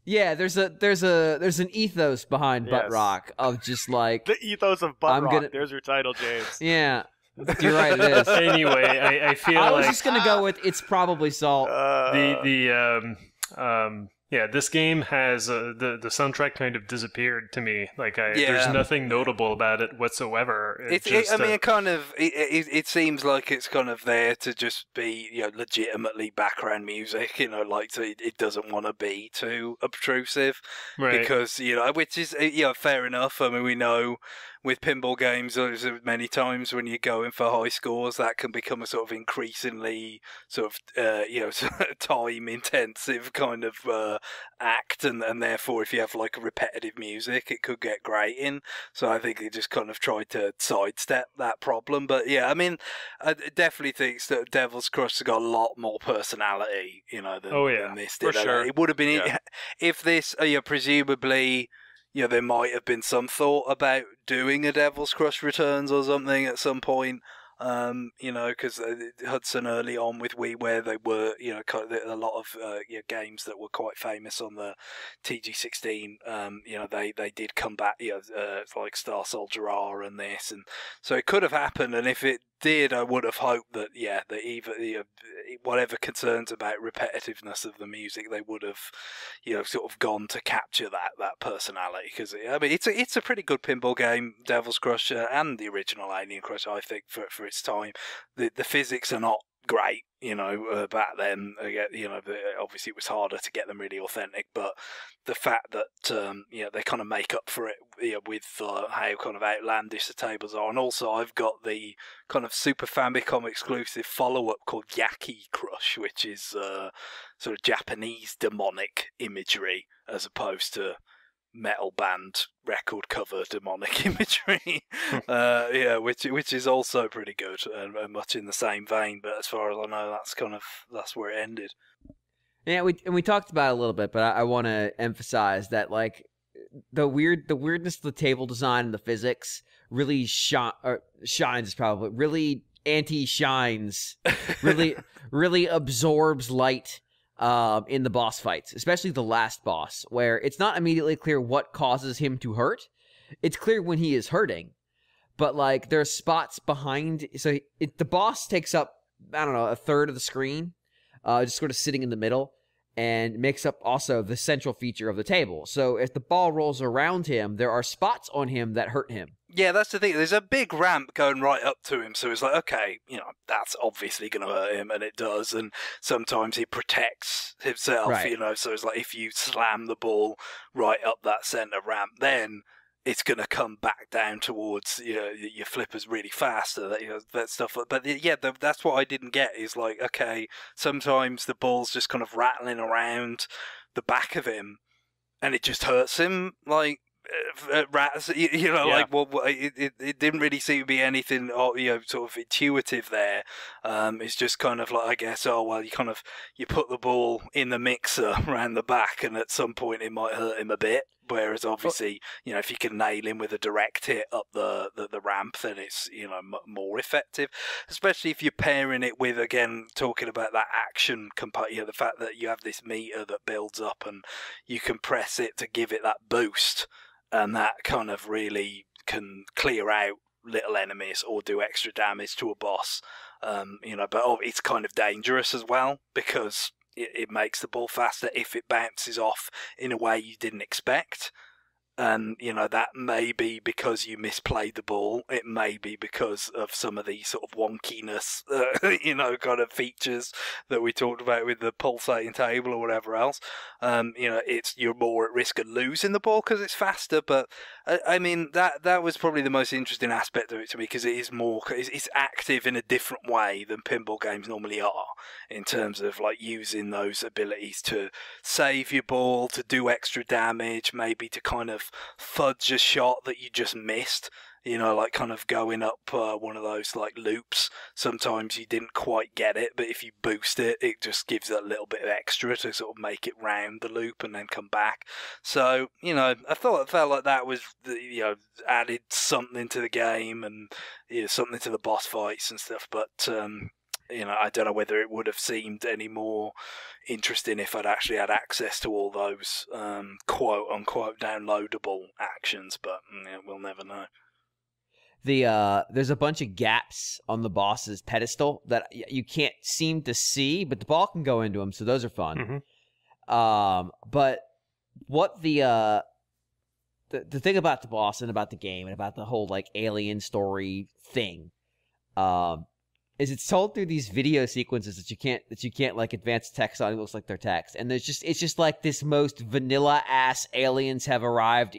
Yeah, there's an ethos behind butt rock of just like the ethos of butt rock. There's your title, James. Yeah, you're right. It is. Anyway, I feel I was just gonna go with it's probably salt. This game has the soundtrack kind of disappeared to me. Like there's nothing notable about it whatsoever. It seems like it's kind of there to just be legitimately background music. So it doesn't want to be too obtrusive, right? Because which is fair enough. I mean, we know. With pinball games, many times when you're going for high scores, that can become a sort of increasingly sort of time-intensive kind of act, and therefore, if you have like a repetitive music, it could get grating. So I think they just kind of tried to sidestep that problem. But yeah, I mean, I definitely think that Devil's Crush has got a lot more personality, than this did. For sure. It would have been if this, presumably. There might have been some thought about doing a Devil's Crush Returns or something at some point. Because Hudson early on with WiiWare, they were, kind of a lot of games that were quite famous on the TG16. They did come back, like Star Soldier R and this, and so it could have happened. And if it did, I would have hoped that whatever concerns about repetitiveness of the music, they would have, sort of gone to capture that personality. Because I mean, it's a pretty good pinball game, Devil's Crush, and the original Alien Crush, I think, for its time. The physics are not great, back then. Obviously it was harder to get them really authentic, but the fact that they kind of make up for it with how kind of outlandish the tables are. And also I've got the kind of Super Famicom exclusive follow-up called Yaki Crush, which is sort of Japanese demonic imagery as opposed to metal band record cover demonic imagery, which is also pretty good and much in the same vein. But as far as I know, that's where it ended. Yeah, we talked about it a little bit, but I want to emphasize that like the weirdness of the table design and the physics really shines, probably really anti-shines, really absorbs light. In the boss fights, especially the last boss, where it's not immediately clear what causes him to hurt. It's clear when he is hurting, but like there are spots behind. So the boss takes up, I don't know, a third of the screen, just sort of sitting in the middle, and makes up also the central feature of the table. So if the ball rolls around him, there are spots on him that hurt him. Yeah, that's the thing. There's a big ramp going right up to him, so it's like, okay, that's obviously going to hurt him, and it does. And sometimes he protects himself, right. So it's like if you slam the ball right up that center ramp, then it's going to come back down towards your flippers really fast, that stuff. But that's what I didn't get is like, okay, sometimes the ball's just kind of rattling around the back of him, and it just hurts him, like. Rats, like it didn't really seem to be anything, sort of intuitive there. It's just kind of like, I guess, you put the ball in the mixer around the back, and at some point it might hurt him a bit. Whereas obviously, if you can nail him with a direct hit up the ramp, then it's, more effective. Especially if you're pairing it with, again, talking about that action component, the fact that you have this meter that builds up and you can press it to give it that boost, and that kind of really can clear out little enemies or do extra damage to a boss. But it's kind of dangerous as well, because it makes the ball faster if it bounces off in a way you didn't expect. And, that may be because you misplayed the ball. It may be because of some of the sort of wonkiness, kind of features that we talked about with the pulsating table or whatever else. You're more at risk of losing the ball because it's faster. But, that was probably the most interesting aspect of it to me, because it is it's active in a different way than pinball games normally are, in terms of like using those abilities to save your ball, to do extra damage, maybe to kind of fudge a shot that you just missed, like kind of going up one of those like loops. Sometimes you didn't quite get it, but if you boost it, it just gives a little bit of extra to sort of make it round the loop and then come back. So, I felt like that was, added something to the game and something to the boss fights and stuff, but I don't know whether it would have seemed any more interesting if I'd actually had access to all those quote-unquote downloadable actions, but we'll never know. There's a bunch of gaps on the boss's pedestal that you can't seem to see, but the ball can go into them, so those are fun. Mm-hmm. But what the thing about the boss and about the game and about the whole like alien story thing, is it's told through these video sequences that you can't like advance text on. It looks like they're text, and it's just like this most vanilla ass aliens have arrived.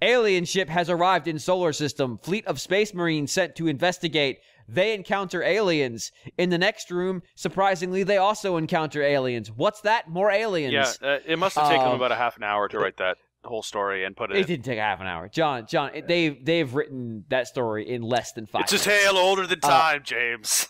Alien ship has arrived in solar system. Fleet of space marines sent to investigate. They encounter aliens. In the next room, surprisingly, they also encounter aliens. What's that? More aliens. Yeah, it must have taken them about a half an hour to write that whole story and put it. It didn't take a half an hour, John. They've written that story in less than 5 minutes. It's a tale older than time, James.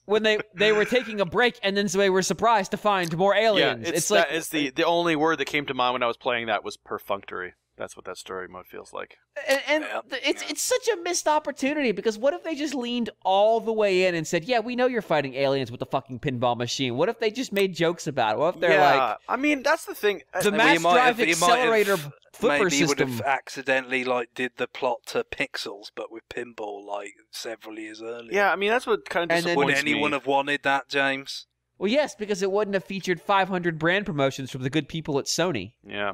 When they were taking a break, and then so they were surprised to find more aliens. Yeah, it's like that is the only word that came to mind when I was playing that was perfunctory. That's what that story mode feels like. And it's such a missed opportunity, because what if they just leaned all the way in and said, yeah, we know you're fighting aliens with the fucking pinball machine. What if they just made jokes about it? What if they're like... I mean, that's the thing. The mass drive accelerator flipper maybe system. Would have accidentally did the plot to Pixels, but with pinball several years earlier. Yeah, I mean, that's what kind of disappoints me. Would anyone have wanted that, James? Well, yes, because it wouldn't have featured 500 brand promotions from the good people at Sony. Yeah.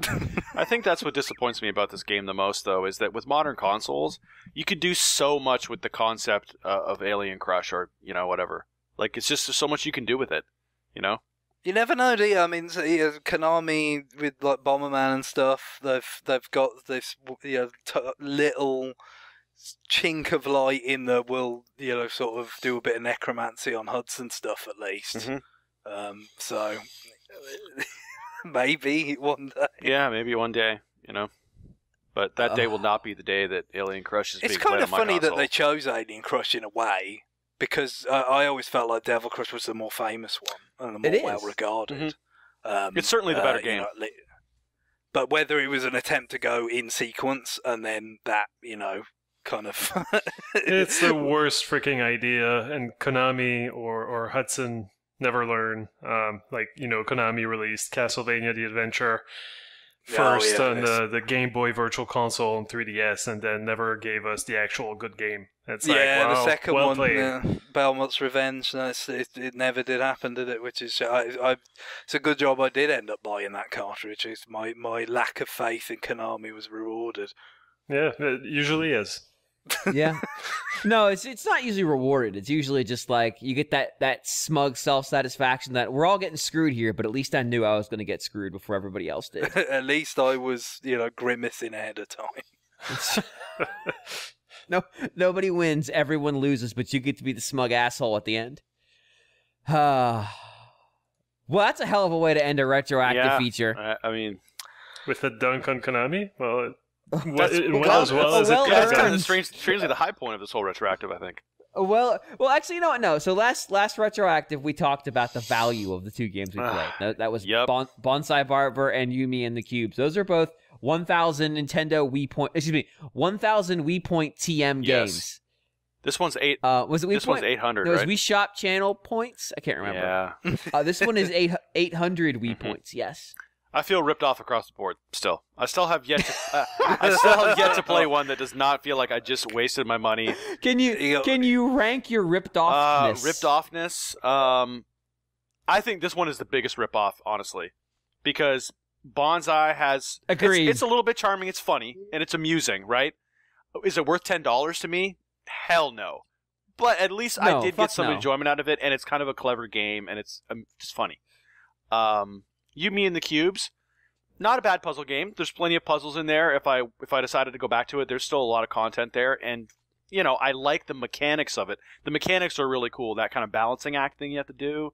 I think that's what disappoints me about this game the most, though, is that with modern consoles, you could do so much with the concept of Alien Crush or, whatever. Like, it's just so much you can do with it, You never know, do you? I mean, Konami with like Bomberman and stuff, they've got this little chink of light in the will sort of do a bit of necromancy on Hudson stuff at least. Mm-hmm. So maybe one day. Yeah, maybe one day, But that day will not be the day that Alien Crush is being played on my console. It's kind of funny that they chose Alien Crush in a way, because I always felt like Devil Crush was the more famous one and the more well-regarded. Mm-hmm. It's certainly the better game. But whether it was an attempt to go in sequence and then that, kind of... It's the worst freaking idea, and Konami or Hudson never learn. Konami released Castlevania The Adventure first on the Game Boy Virtual Console and 3DS, and then never gave us the actual good game. It's wow, the second well one, played. Belmont's Revenge, it never did happen, did it? Which is, it's a good job I did end up buying that cartridge. It's my lack of faith in Konami was rewarded. Yeah, it usually is. Yeah. No, it's not usually rewarded. It's usually just like you get that smug self-satisfaction that we're all getting screwed here, but at least I knew I was going to get screwed before everybody else did. At least I was, grimacing ahead of time. No, nobody wins, everyone loses, but you get to be the smug asshole at the end. Well, that's a hell of a way to end a retroactive feature. I mean, with a dunk on Konami? Well, that's kind of strangely the high point of this whole retroactive, I think. Well, actually, you know what? No. So last retroactive, we talked about the value of the two games we played. That was Bonsai Barber and Yumi and the Cubes. Those are both 1,000 Nintendo Wii Point. Excuse me, 1,000 Wii Point TM games. This one's 8. Was it Wii This Point? one's 800. No, it was right? Wii Shop Channel points. I can't remember. Yeah. This one is 800 Wii points. Yes. I feel ripped off across the board. Still, I still have yet to play one that does not feel like I just wasted my money. Can you rank your ripped offness? Ripped offness. I think this one is the biggest rip off, honestly, because Bonsai has. Agreed. It's a little bit charming. It's funny and it's amusing, right? Is it worth $10 to me? Hell no. But at least I did get some enjoyment out of it, and it's kind of a clever game, and it's just funny. Yumi and the Cubes, not a bad puzzle game. There's plenty of puzzles in there. If I decided to go back to it, there's still a lot of content there, and I like the mechanics of it. The mechanics are really cool. That kind of balancing act thing you have to do,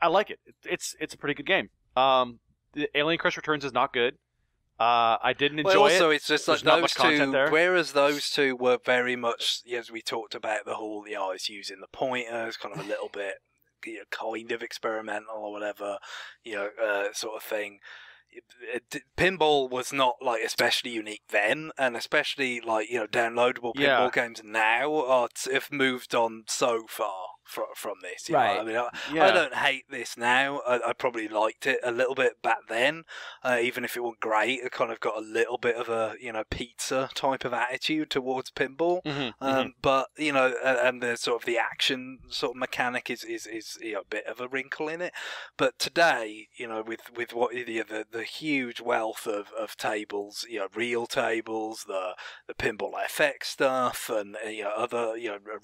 I like it. It's a pretty good game. The Alien Crush Returns is not good. I didn't enjoy it. Also, it's just There's like not those much content two. there. Whereas those two were very much, as we talked about, the whole, it's using the pointers, kind of a little bit, kind of experimental or whatever, sort of thing. Pinball was not like especially unique then, and especially like downloadable pinball games now have moved on so far from this. Right. I mean, I don't hate this now. I probably liked it a little bit back then, even if it wasn't great. I kind of got a little bit of a pizza type of attitude towards pinball. But and the sort of the action sort of mechanic is a bit of a wrinkle in it. But today, with what the huge wealth of tables, real tables, the pinball FX stuff, and other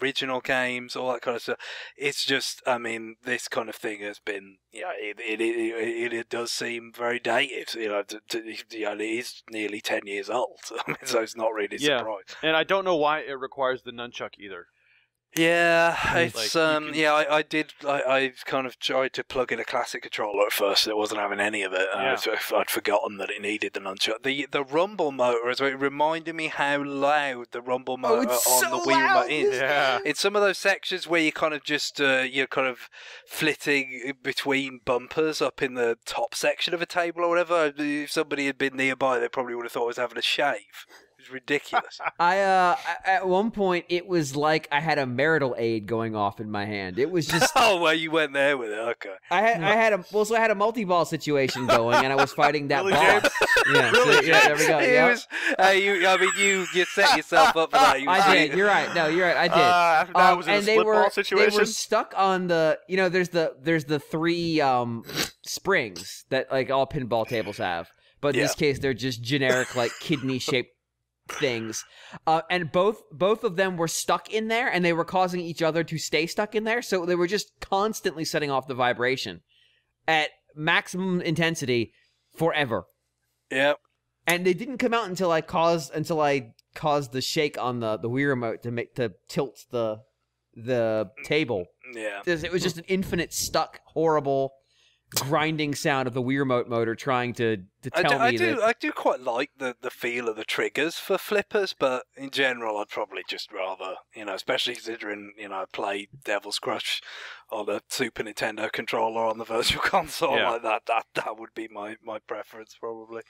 original games, all that kind of stuff. It's just, I mean, this kind of thing has been, it does seem very dated. It is nearly 10 years old, so it's not really surprising. And I don't know why it requires the nunchuck either. Yeah, it's I kind of tried to plug in a classic controller at first. It wasn't having any of it. I'd forgotten that it needed the nunchuck. The rumble motor, it reminded me how loud the rumble motor on the Wii remote is. Yeah. In some of those sections where you kind of just you're kind of flitting between bumpers up in the top section of a table or whatever. If somebody had been nearby, they probably would have thought I was having a shave. It's ridiculous. At one point, it was like I had a marital aid going off in my hand. It was just. Oh, well, you went there with it. Okay. I had a multi-ball situation going, and I was fighting that really, ball. James? Yeah, really, so, yeah, there we go. You set yourself up for that. I did. You're right. No, you're right. I did. After that, was it a split ball situation? They were stuck on the. There's the three springs that like all pinball tables have, but in this case, they're just generic like kidney-shaped things, and both of them were stuck in there, and they were causing each other to stay stuck in there, so they were just constantly setting off the vibration at maximum intensity forever. Yep. And they didn't come out until I caused the shake on the Wii remote to tilt the table. Yeah. It was just an infinite stuck horrible grinding sound of the Wii remote motor trying to tell me that... I do quite like the feel of the triggers for flippers, but in general, I'd probably just rather, especially considering, I played Devil's Crush on a Super Nintendo controller on the Virtual Console like that. That would be my preference, probably.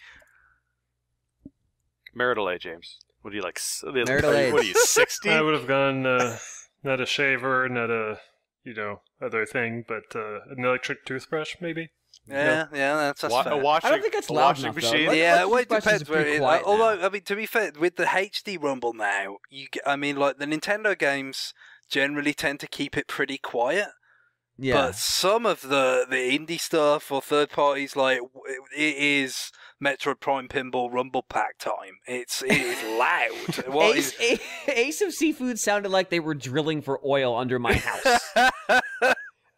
Marital aid, James. What do you like? Marital aid. What are you, 60? I would have gone not a shaver, not a other thing, but an electric toothbrush, maybe. Yeah, that's fair. I don't think it's loud enough, machine. Well, it depends where it is. Although, I mean, to be fair, with the HD Rumble now, like the Nintendo games generally tend to keep it pretty quiet. Yeah. But some of the indie stuff or third parties, like it is Metroid Prime Pinball Rumble Pack time. It is loud. Ace of Seafood sounded like they were drilling for oil under my house.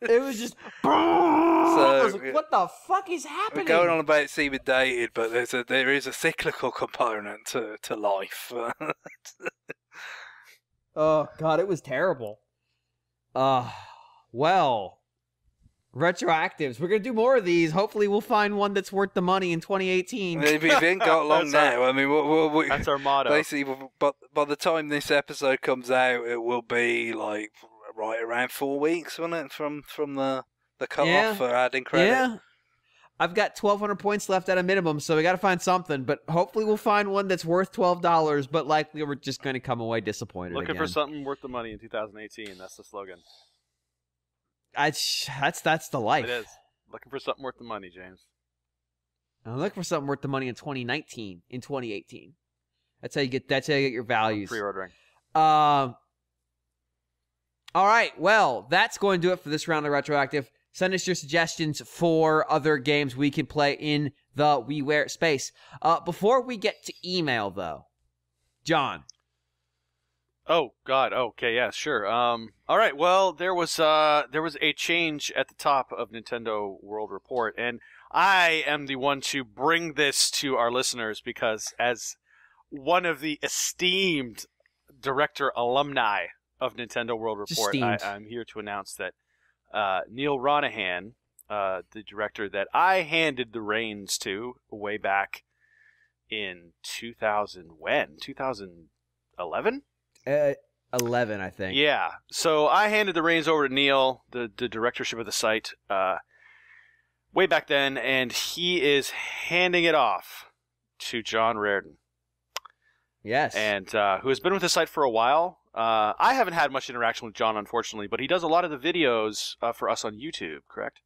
It was just. So, I was like, what the fuck is happening? We're going on about seeming dated, but there is a cyclical component to life. Oh God, it was terrible. Well, Retroactives. We're going to do more of these. Hopefully we'll find one that's worth the money in 2018. Maybe we ain't got long now. I mean, that's our motto. Basically, but by the time this episode comes out, it will be like right around 4 weeks, won't it, from the cut-off for adding credit? Yeah. I've got 1,200 points left at a minimum, so we got to find something. But hopefully we'll find one that's worth $12, but likely we're just going to come away disappointed Looking again. for something worth the money in 2018. That's the slogan. That's the life. It is. Looking for something worth the money, James. I'm looking for something worth the money in 2019, in 2018. That's how you get your values. Pre-ordering. All right, well, that's going to do it for this round of Retroactive. Send us your suggestions for other games we can play in the WiiWare space. Before we get to email, though, John. Oh God. Okay. Yeah. Sure. All right. Well, there was a change at the top of Nintendo World Report, and I am the one to bring this to our listeners because, as one of the esteemed director alumni of Nintendo World Report, I'm here to announce that Neil Ronahan, the director that I handed the reins to way back in 2011. 11, I think. Yeah. So I handed the reins over to Neil, the directorship of the site, way back then, and he is handing it off to John Reardon. Yes. And who has been with the site for a while. I haven't had much interaction with John, unfortunately, but he does a lot of the videos for us on YouTube, correct?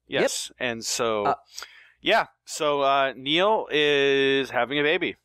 Yes. Yep. And so, So Neil is having a baby.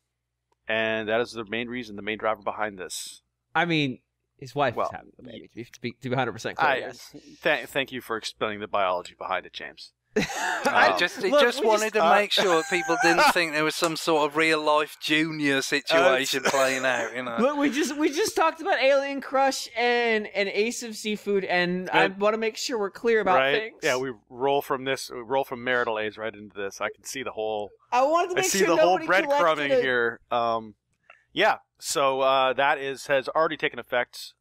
And that is the main reason, the main driver behind this. I mean, his wife is having the baby, to be 100% clear. Yes. Thank you for explaining the biology behind it, James. I just wanted to make sure people didn't think there was some sort of real life junior situation playing out. You know. Look, we just talked about Alien Crush and Ace of Seafood, and I want to make sure we're clear about things. Yeah, we roll from marital aids right into this. I can see the whole. I wanted to make sure the whole breadcrumbing here. Yeah. So that has already taken effect.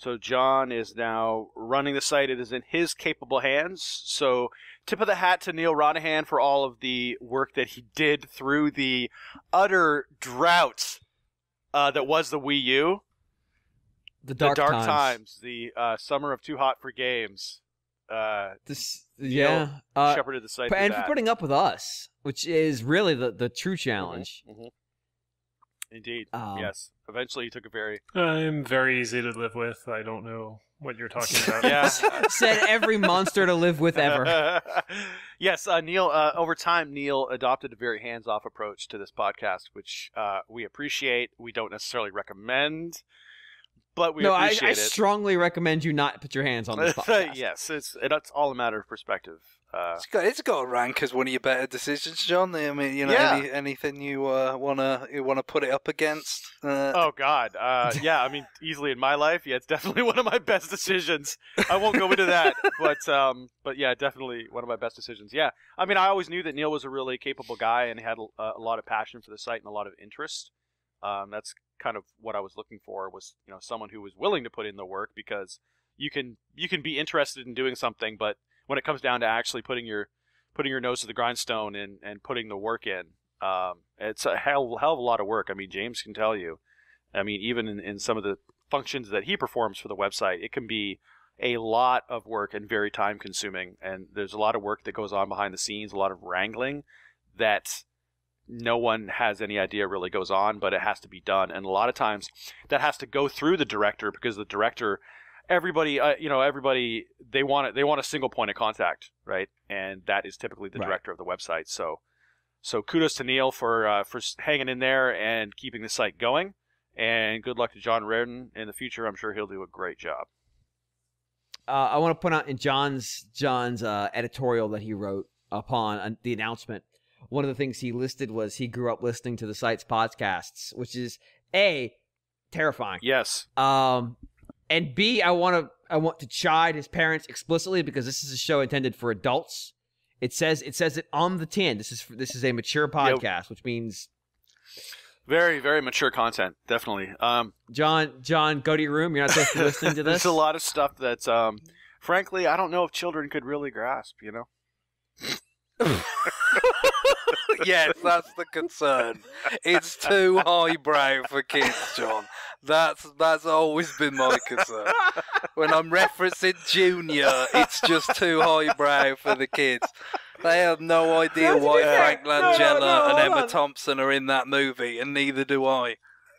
So John is now running the site. It is in his capable hands. So tip of the hat to Neil Ronahan for all of the work that he did through the utter drought that was the Wii U. The dark times. The summer of Too Hot for Games. Shepherded the site and for putting up with us, which is really the true challenge. Mm-hmm. Indeed. Yes. Eventually he took a very... I'm very easy to live with. I don't know what you're talking about. Yeah. Said every monster to live with ever. Yes, Neil, over time, Neil adopted a very hands-off approach to this podcast, which we appreciate. We don't necessarily recommend, but we appreciate it. I strongly recommend you not put your hands on this podcast. Yes, it's all a matter of perspective. It's got to rank as one of your better decisions, John. I mean, you know, anything you wanna put it up against. Oh God, yeah. I mean, easily in my life, yeah, it's definitely one of my best decisions. I won't go into that, but yeah, definitely one of my best decisions. Yeah, I mean, I always knew that Neil was a really capable guy and had a lot of passion for the site and a lot of interest. That's kind of what I was looking for, was, you know, someone who was willing to put in the work, because you can be interested in doing something, but when it comes down to actually putting your nose to the grindstone and putting the work in, it's a hell of a lot of work. I mean, James can tell you. I mean, even in some of the functions that he performs for the website, it can be a lot of work and very time consuming. And there's a lot of work that goes on behind the scenes, a lot of wrangling that no one has any idea really goes on, but it has to be done. And a lot of times that has to go through the director, because the director... Everybody, they want a single point of contact, right? And that is typically the director of the website. So kudos to Neil for hanging in there and keeping the site going. And good luck to John Reardon in the future. I'm sure he'll do a great job. I want to point out in John's editorial that he wrote upon the announcement, one of the things he listed was he grew up listening to the site's podcasts, which is terrifying. Yes. And B, I want to chide his parents explicitly, because this is a show intended for adults. It says it on the tin. This is a mature podcast, which means very, very mature content. Definitely. John, go to your room. You're not supposed to be listening to this. There's a lot of stuff that's frankly, I don't know if children could really grasp, you know? Yes, that's the concern. It's too highbrow for kids, John. That's always been my concern. When I'm referencing Junior, it's just too highbrow for the kids. They have no idea why Frank Langella and Emma Thompson are in that movie, and neither do I.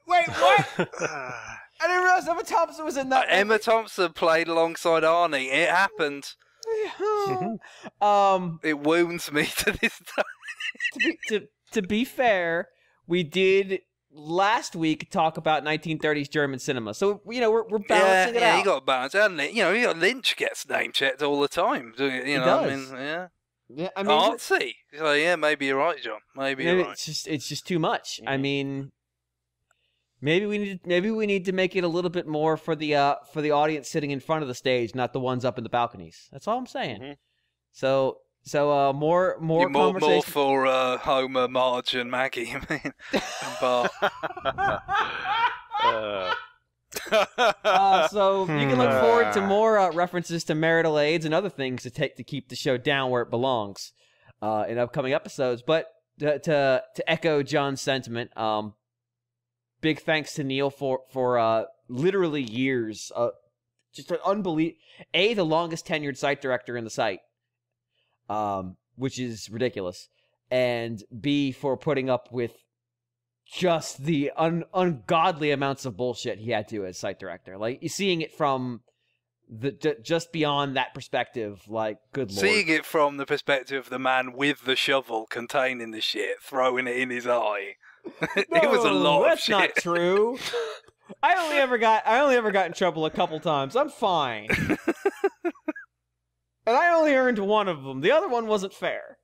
Wait, what? I didn't realize Emma Thompson was in that movie. Emma Thompson played alongside Arnie. It happened. It wounds me to this day. To be fair, we did last week talk about 1930s German cinema, so we're balancing it out. Yeah, you got to balance, hasn't it? You got Lynch gets name checked all the time. He does. Yeah, I mean, artsy. So yeah, maybe you're right, John. Maybe you're right. It's just too much. I mean, maybe we need to make it a little bit more for the audience sitting in front of the stage, not the ones up in the balconies. That's all I'm saying. Mm-hmm. So more conversation. More for Homer, Marge, and Maggie. I mean, and Bart. So you can look forward to more references to marital aids and other things to keep the show down where it belongs in upcoming episodes. But to echo John's sentiment, big thanks to Neil for literally years, just an unbelievable. The longest tenured site director in the site, which is ridiculous, and B, for putting up with just the ungodly amounts of bullshit he had to as site director. Like, you're seeing it from just beyond that perspective, like, good lord. Seeing it from the perspective of the man with the shovel containing the shit, throwing it in his eye. It was a lot of shit. That's not true. I only ever got in trouble a couple times. I'm fine. And I only earned one of them. The other one wasn't fair.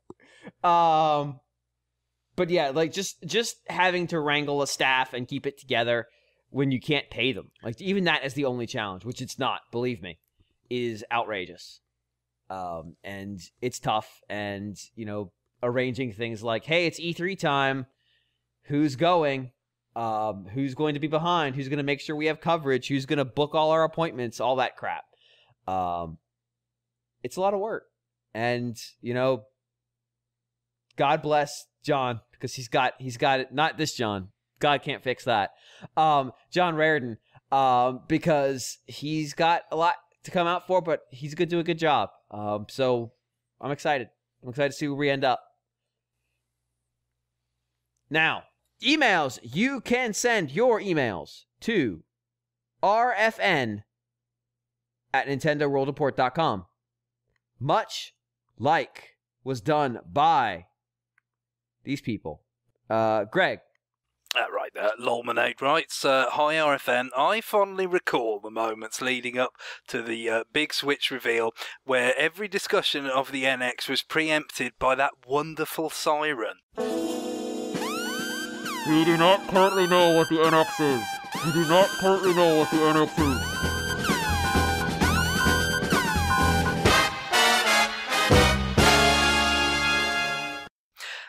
But yeah, like just having to wrangle a staff and keep it together when you can't pay them. Like, even that is the only challenge, which it's not, believe me, is outrageous. And it's tough. And, arranging things like, hey, it's E3 time. Who's going? Who's going to be behind? Who's going to make sure we have coverage? Who's going to book all our appointments? All that crap. It's a lot of work. And, God bless John, because he's got it. Not this John. God can't fix that. John Raridan, because he's got a lot to come out for, but he's going to do a good job. So I'm excited. I'm excited to see where we end up. Now, emails. You can send your emails to rfn@nintendoworldreport.com. Much like was done by these people. Greg. Right there, Lolmanade writes, hi RFN, I fondly recall the moments leading up to the big Switch reveal where every discussion of the NX was preempted by that wonderful siren. We do not currently know what the NX is. We do not currently know what the NX is.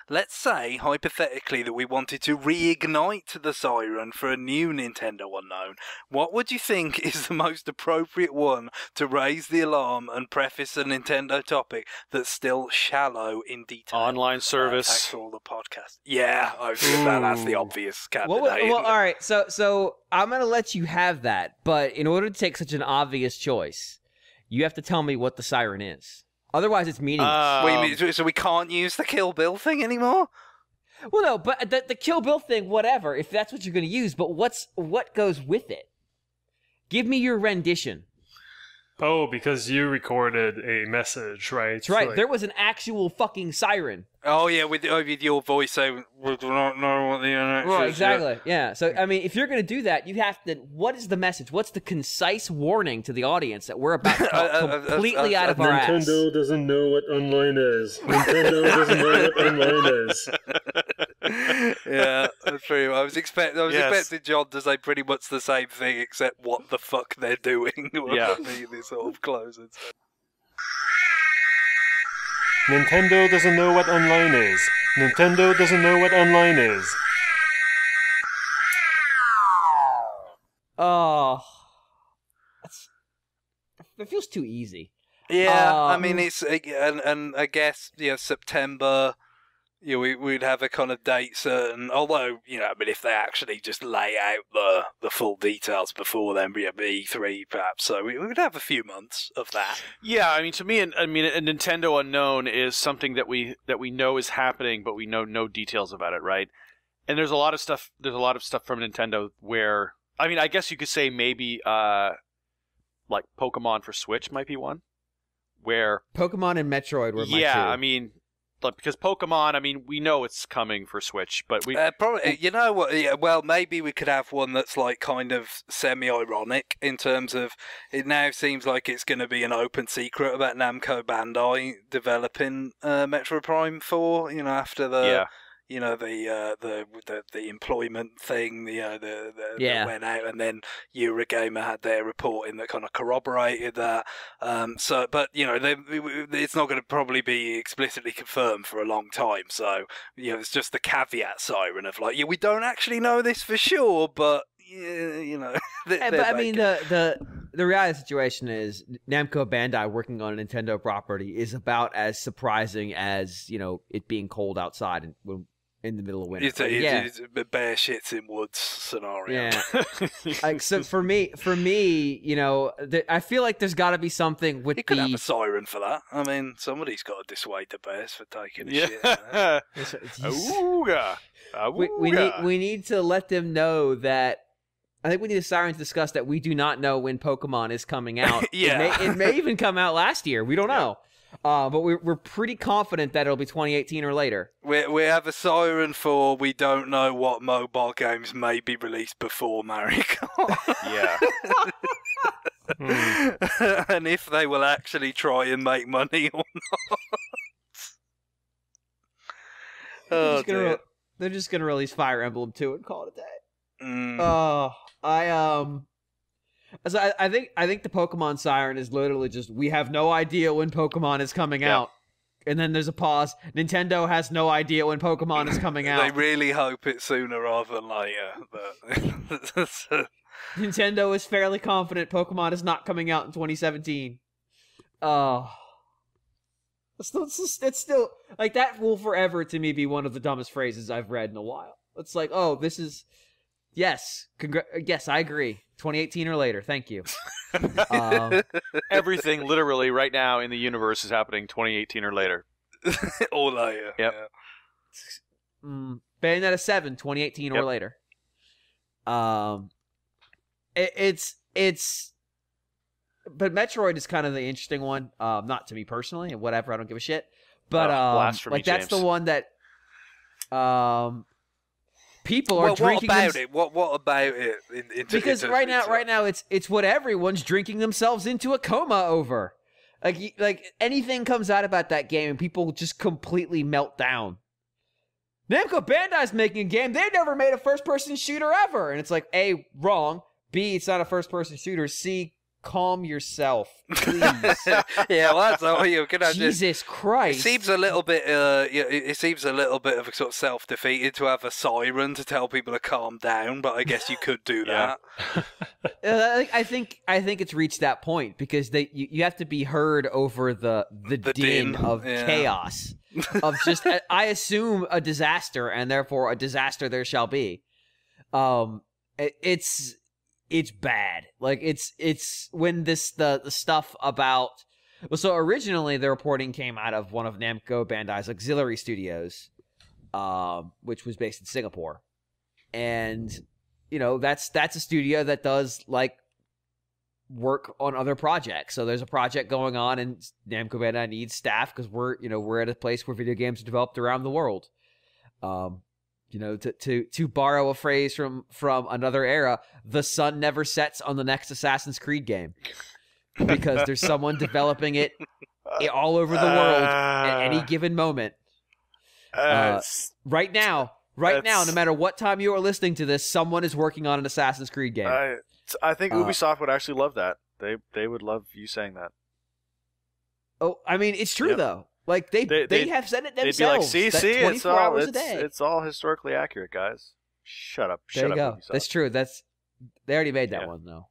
Let's say, hypothetically, that we wanted to reignite the siren for a new Nintendo Unknown. What would you think is the most appropriate one to raise the alarm and preface a Nintendo topic that's still shallow in detail? Online service. Thanks for all the podcast. Yeah, I think that's the obvious candidate. Well, all right. So I'm going to let you have that, but in order to take such an obvious choice, you have to tell me what the siren is. Otherwise, it's meaningless. What do you mean, so we can't use the Kill Bill thing anymore? Well, no, but the Kill Bill thing, whatever, if that's what you're going to use, but what goes with it? Give me your rendition. Oh, because you recorded a message, right? That's right. There was an actual fucking siren. Oh, yeah, with your voice saying, we do not know what the NX is. Right, exactly. Yeah. So, I mean, if you're going to do that, you have to... What is the message? What's the concise warning to the audience that we're about to come completely out of our ass? Nintendo doesn't know what online is. Nintendo doesn't know what online is. Yeah, that's true. I was expecting John to say pretty much the same thing, except what the fuck they're doing. Yeah. This sort of closes. Nintendo doesn't know what online is. Nintendo doesn't know what online is. Oh, it feels too easy. Yeah, I mean, it's and I guess September. We'd have a kind of date certain. Although I mean, if they actually just lay out the full details before then, E3 perhaps. So we would have a few months of that. Yeah, I mean, to me, a Nintendo unknown is something that we know is happening, but we know no details about it, right? And there's a lot of stuff. There's a lot of stuff from Nintendo where, I mean, I guess you could say maybe like Pokemon for Switch might be one. Where Pokemon and Metroid were my two. I mean, because Pokemon, I mean, we know it's coming for Switch, but we probably, you know what? Yeah, well, maybe we could have one that's like kind of semi-ironic in terms of it now seems like it's going to be an open secret about Namco Bandai developing Metroid Prime 4. After the the employment thing, that went out, and then Eurogamer had their reporting that kind of corroborated that. But it's not going to probably be explicitly confirmed for a long time. So it's just the caveat siren of like, we don't actually know this for sure, but but I mean, the reality of the situation is Namco Bandai working on a Nintendo property is about as surprising as it being cold outside and in the middle of winter. It's a bear shits in woods scenario. Yeah. So for me, I feel like there's got to be something with you could have a siren for that. I mean, somebody's got to dissuade the bears for taking a shit. Ooga. We need to let them know that. I think we need a siren to discuss that we do not know when Pokemon is coming out. It may even come out last year. We don't know. But we're pretty confident that it'll be 2018 or later. We have a siren for we don't know what mobile games may be released before Mario Kart. Yeah. And if they will actually try and make money or not. They're just gonna release Fire Emblem 2 and call it a day. I think the Pokemon siren is literally just we have no idea when Pokemon is coming out, and then there's a pause. Nintendo has no idea when Pokemon is coming out. They really hope it's sooner rather than later. But Nintendo is fairly confident Pokemon is not coming out in 2017. It's still like that will forever to me be one of the dumbest phrases I've read in a while. It's like, this is. Yes, yes, I agree. 2018 or later. Thank you. Everything literally right now in the universe is happening 2018 or later. Or later. Yep. Yeah. Bayonetta 7, 2018 or later. But Metroid is kind of the interesting one. Not to me personally, and whatever. I don't give a shit. But blasphemy, that's James. the one that. People are drinking. What about it? What about it? Because right now, it's what everyone's drinking themselves into a coma over. Like anything comes out about that game, and people just completely melt down. Namco Bandai's making a game. They've never made a first-person shooter ever, and it's like A, wrong. B, it's not a first-person shooter. C, calm yourself, please. Yeah, well, that's all you're gonna. Jesus Christ! It seems a little bit. It seems a little bit of a sort of self-defeated to have a siren to tell people to calm down, but I guess you could do that. I think it's reached that point because you have to be heard over the din of chaos of just I assume a disaster, and therefore a disaster there shall be. It's bad. Like it's when the stuff about so originally the reporting came out of one of Namco Bandai's auxiliary studios, which was based in Singapore, and that's a studio that does like work on other projects. So there's a project going on, and Namco Bandai needs staff because we're at a place where video games are developed around the world. To borrow a phrase from another era, the sun never sets on the next Assassin's Creed game because there's someone developing it all over the world at any given moment. Right now, no matter what time you are listening to this, someone is working on an Assassin's Creed game. I think Ubisoft would actually love that. They would love you saying that. Oh, I mean, it's true though. Like they have said it themselves. They'd be like, see, 24 hours a day. It's all historically accurate, guys. Shut up. There you go. Ubisoft. That's true. They already made that one though.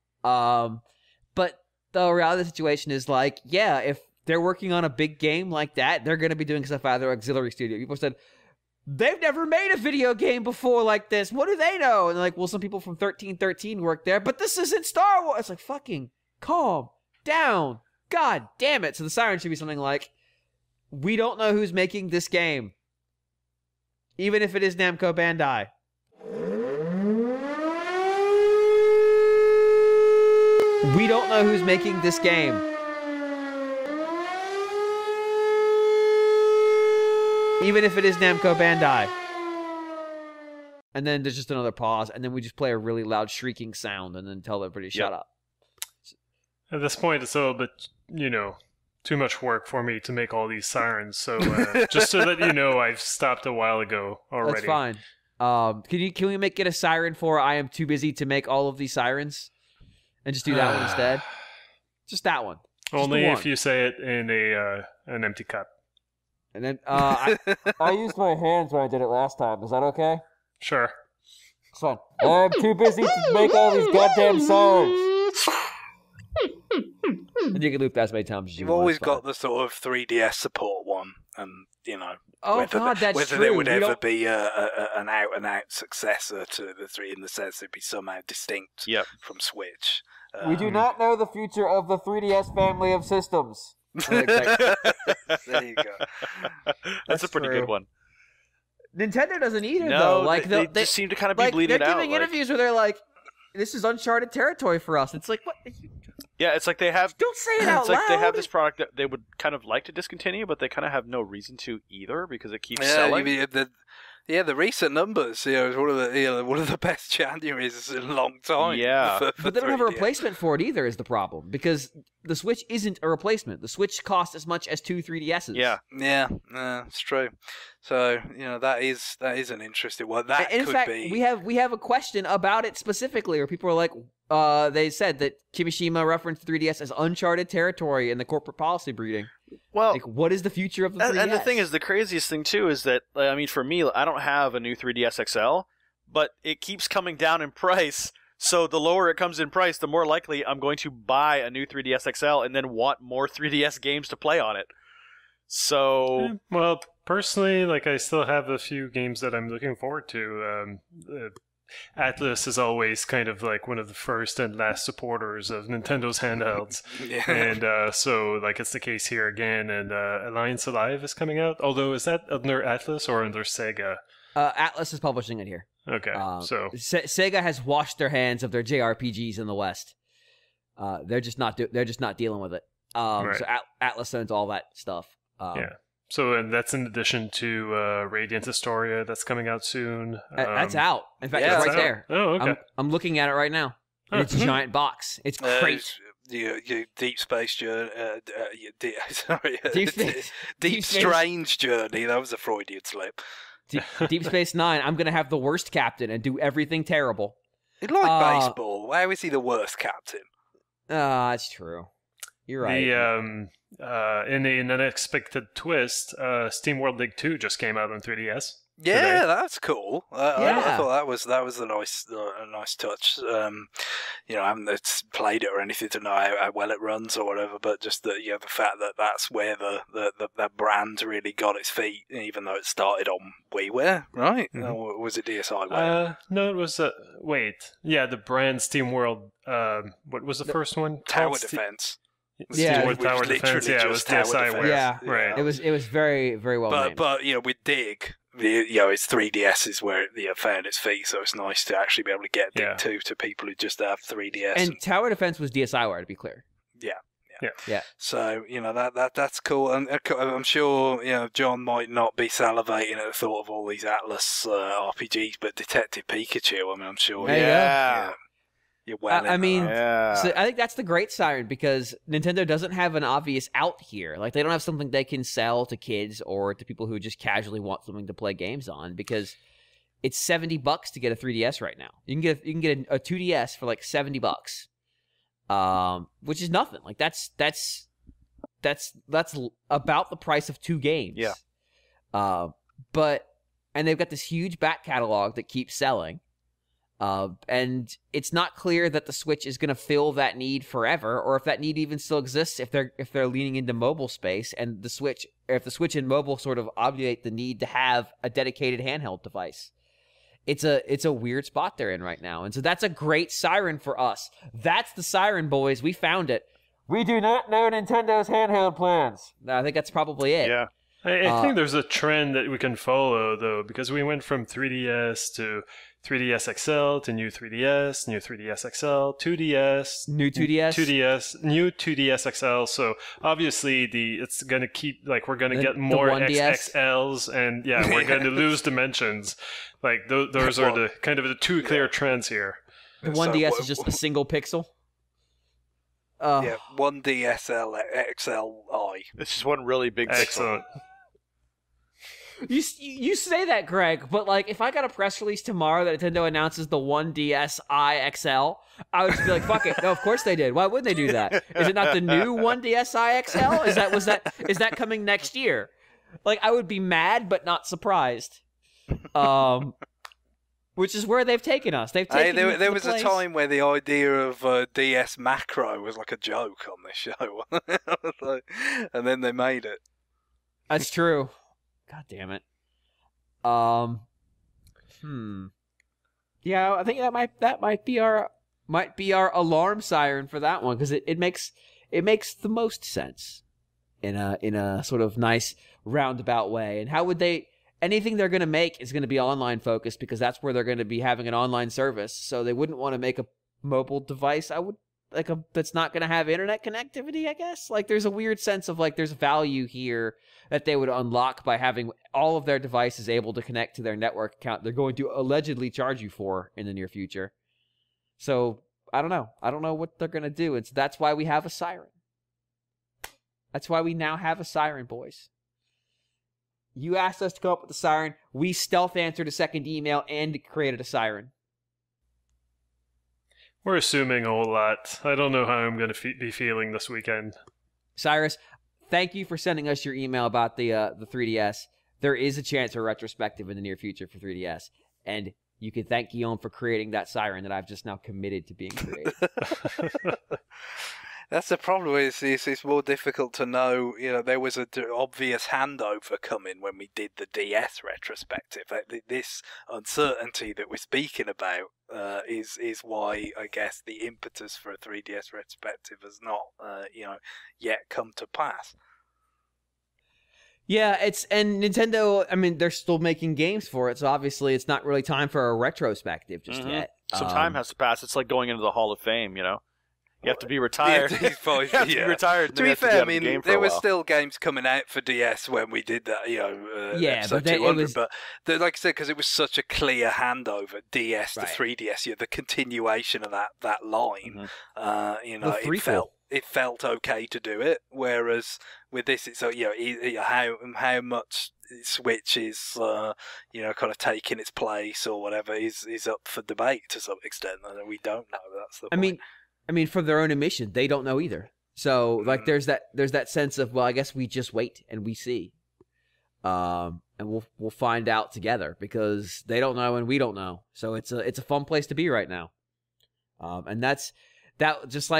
But the reality of the situation is like, yeah, if they're working on a big game like that, they're going to be doing stuff out of their auxiliary studio. People said, they've never made a video game before like this. What do they know? And they're like, well, some people from 1313 work there, but this isn't Star Wars. It's like, fucking calm down. God damn it. So the siren should be something like, we don't know who's making this game. Even if it is Namco Bandai. We don't know who's making this game. Even if it is Namco Bandai. And then there's just another pause, and then we just play a really loud shrieking sound and then tell everybody to shut up. At this point, it's a little bit, too much work for me to make all these sirens. So just so that you know, I've stopped a while ago already. That's fine. Can we get a siren for I am too busy to make all of these sirens? And just do that one instead? Just that one. Just only if you say it in an empty cup. And then I used my hands when I did it last time. Is that okay? Sure. It's fine. I'm too busy to make all these goddamn sirens. And you can loop that as many times as you You've want. always got the sort of 3DS support one, and whether true. there would ever be an out-and-out successor to the 3 in the sense it'd be somehow distinct from Switch. We do not know the future of the 3DS family of systems. There you go. That's a pretty good one. Nintendo doesn't either, though. Like they just seem to kind of be bleeding they're out. They're giving interviews where they're like, "This is uncharted territory for us." It's like, what? Yeah, it's like they have. Don't say it out It's loud. like they have this product that they would kind of like to discontinue, but they kind of have no reason to either because it keeps selling. The recent numbers, is one of the best Januaries in a long time. Yeah, but they don't have a replacement for it either. Is the problem because the Switch isn't a replacement. The Switch costs as much as 2 3DSs. Yeah, it's true. So that is an interesting one. That in could fact, be. we have a question about it specifically, where people are like, they said that Kimishima referenced 3DS as uncharted territory in the corporate policy briefing. Well, like, what is the future of the 3DS? And the thing is, the craziest thing too is that for me, I don't have a new 3DS XL, but it keeps coming down in price. So the lower it comes in price, the more likely I'm going to buy a new 3DS XL and then want more 3DS games to play on it. So, well, personally, I still have a few games that I'm looking forward to. Atlus is always kind of like one of the first and last supporters of Nintendo's handhelds. And so it's the case here again. And Alliance Alive is coming out. Although, is that under Atlus or under Sega? Atlus is publishing it here. Okay, so Sega has washed their hands of their JRPGs in the West. They're just not dealing with it. Right. So Atlus owns all that stuff. So and that's in addition to Radiant Historia that's coming out soon. That's out. In fact, it's right there. Oh, okay. I'm looking at it right now. It's a giant box. It's great. Deep Space Journey. Deep Strange Journey. That was a Freudian slip. Deep Space Nine. I'm going to have the worst captain and do everything terrible. It's like baseball. Why was he the worst captain? That's true. You're right. In an unexpected twist, SteamWorld Dig 2 just came out on 3DS. Yeah, today. That's cool. I thought that was a nice touch. I haven't played it or anything to know how well it runs or whatever, but just the fact that that's where the brand really got its feet, even though it started on WiiWare, right? Mm-hmm. Or was it DSiWare? No, it was the brand SteamWorld. What was the first one? Tower Defense. SteamWorld Tower Defense. Yeah, it was DSiWare. Yeah, right. It was very, very well named. But with Dig, it's 3DS is where it found its feet, so it's nice to actually be able to get Dig 2 to people who just have 3DS. And Tower Defense was DSiWare, to be clear. Yeah. So that's cool, and I'm sure John might not be salivating at the thought of all these Atlus RPGs, but Detective Pikachu. I mean, I'm sure. You're well. So I think that's the great Siren, because Nintendo doesn't have an obvious out here. Like, they don't have something they can sell to kids or to people who just casually want something to play games on, because it's $70 to get a 3DS right now. You can get a 2DS for like $70, which is nothing. Like, that's about the price of 2 games. Yeah. And they've got this huge back catalog that keeps selling. And it's not clear that the Switch is going to fill that need forever, or if that need even still exists if they're leaning into mobile space, and if the Switch and mobile sort of obviate the need to have a dedicated handheld device. It's a weird spot they're in right now. And so that's a great Siren for us. That's the Siren, boys. We found it. We do not know Nintendo's handheld plans. I think that's probably it. Yeah. I think there's a trend that we can follow, though, because we went from 3DS to 3DS XL to new 3DS, new 3DS XL, 2DS, new 2DS, new 2DS XL. So obviously it's gonna keep we're gonna get more XXLs, and we're gonna lose dimensions. Like those are the kind of the two clear trends here. The 1DS is just a single pixel. Yeah, 1DS XLI. It's just one really big pixel. Excellent. You say that, Greg, but if I got a press release tomorrow that Nintendo announces the 1DS iXL, I would just be like, fuck it. No, of course they did. Why wouldn't they do that? Is it not the new 1DS iXL? Is that coming next year? I would be mad but not surprised. Which is where they've taken us. There was a time where the idea of DS Macro was like a joke on this show. And then they made it. That's true. God damn it. Yeah, I think that might be our alarm siren for that one, because it makes the most sense in a sort of nice roundabout way. And how would anything they're going to make is going to be online focused, because that's where they're going to be having an online service. So they wouldn't want to make a mobile device that's not going to have internet connectivity, I guess. There's a weird sense of there's value here that they would unlock by having all of their devices able to connect to their network account they're going to allegedly charge you for in the near future. So I don't know what they're going to do. That's why we have a siren. That's why we now have a siren, boys. You asked us to come up with a siren. We stealth answered a second email and created a siren. We're assuming a whole lot. I don't know how I'm going to be feeling this weekend. Cyrus, thank you for sending us your email about the 3DS. There is a chance for a retrospective in the near future for 3DS. And you can thank Guillaume for creating that siren that I've just now committed to being created. That's the problem. It's more difficult to know. There was an obvious handover coming when we did the DS retrospective. This uncertainty that we're speaking about is why I guess the impetus for a 3DS retrospective has not yet come to pass. Yeah, and Nintendo, I mean, they're still making games for it, so obviously it's not really time for a retrospective just yet. Some time has to pass. It's like going into the Hall of Fame, You have to be retired. You have to be retired. To be fair, I mean, there were still games coming out for DS when we did that, episode 200. But like I said, because it was such a clear handover, DS to 3DS, the continuation of that line, it felt okay to do it. Whereas with this, it's how much Switch is kind of taking its place or whatever is up for debate to some extent, and we don't know. That's the point. I mean, for their own admission, they don't know either. So, there's that sense of, well, I guess we just wait and we see, and we'll find out together, because they don't know and we don't know. So it's a fun place to be right now, and that just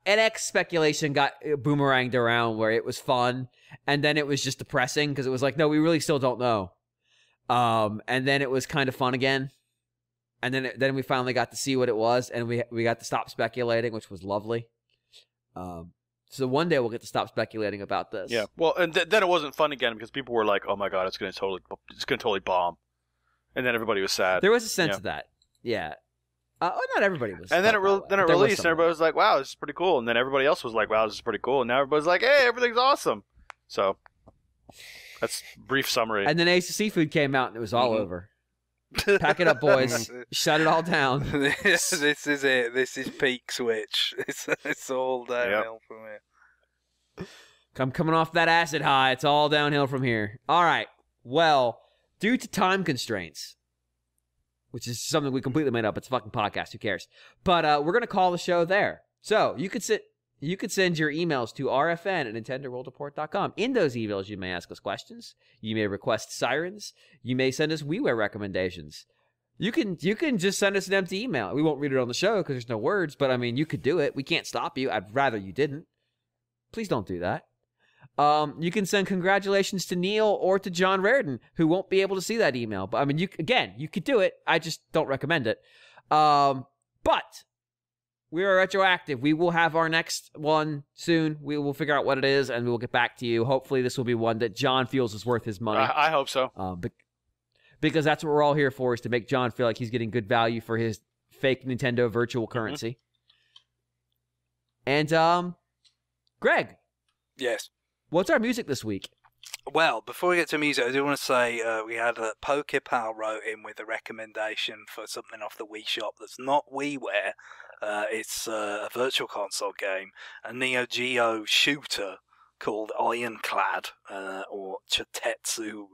NX speculation got boomeranged around where it was fun, and then it was just depressing because it was no, we really still don't know, and then it was kind of fun again. And then we finally got to see what it was, and we got to stop speculating, which was lovely. So one day we'll get to stop speculating about this. Yeah. Well, and then it wasn't fun again because people were like, "Oh my god, it's going to totally bomb," and then everybody was sad. There was a sense of that. Yeah. Not everybody was. And then it released, and everybody was like, "Wow, this is pretty cool." And then everybody else was like, "Wow, this is pretty cool." And now everybody's like, "Hey, everything's awesome." So that's brief summary. And then Ace of Seafood came out, and it was all over. Pack it up, boys. Shut it all down. This is it. This is peak Switch. It's all downhill from here. I'm coming off that acid high. It's all downhill from here. All right. Well, due to time constraints, which is something we completely made up. It's a fucking podcast. Who cares? But we're going to call the show there. So you could send your emails to rfn@nintendoworldreport.com. In those emails, you may ask us questions. You may request sirens. You may send us WiiWare recommendations. You can just send us an empty email. We won't read it on the show because there's no words, but I mean, you could do it. We can't stop you. I'd rather you didn't. Please don't do that. You can send congratulations to Neil or to John Raridan, who won't be able to see that email. But I mean, you could do it. I just don't recommend it. But we are Retroactive. We will have our next one soon. We will figure out what it is, and we will get back to you. Hopefully, this will be one that John feels is worth his money. I hope so. Because that's what we're all here for, is to make John feel like he's getting good value for his fake Nintendo virtual currency. And, Greg. Yes. What's our music this week? Well, before we get to music, I do want to say we had a PokePal wrote in with a recommendation for something off the Wii Shop that's not WiiWare. It's a virtual console game, a Neo Geo shooter called Ironclad, or Chotetsu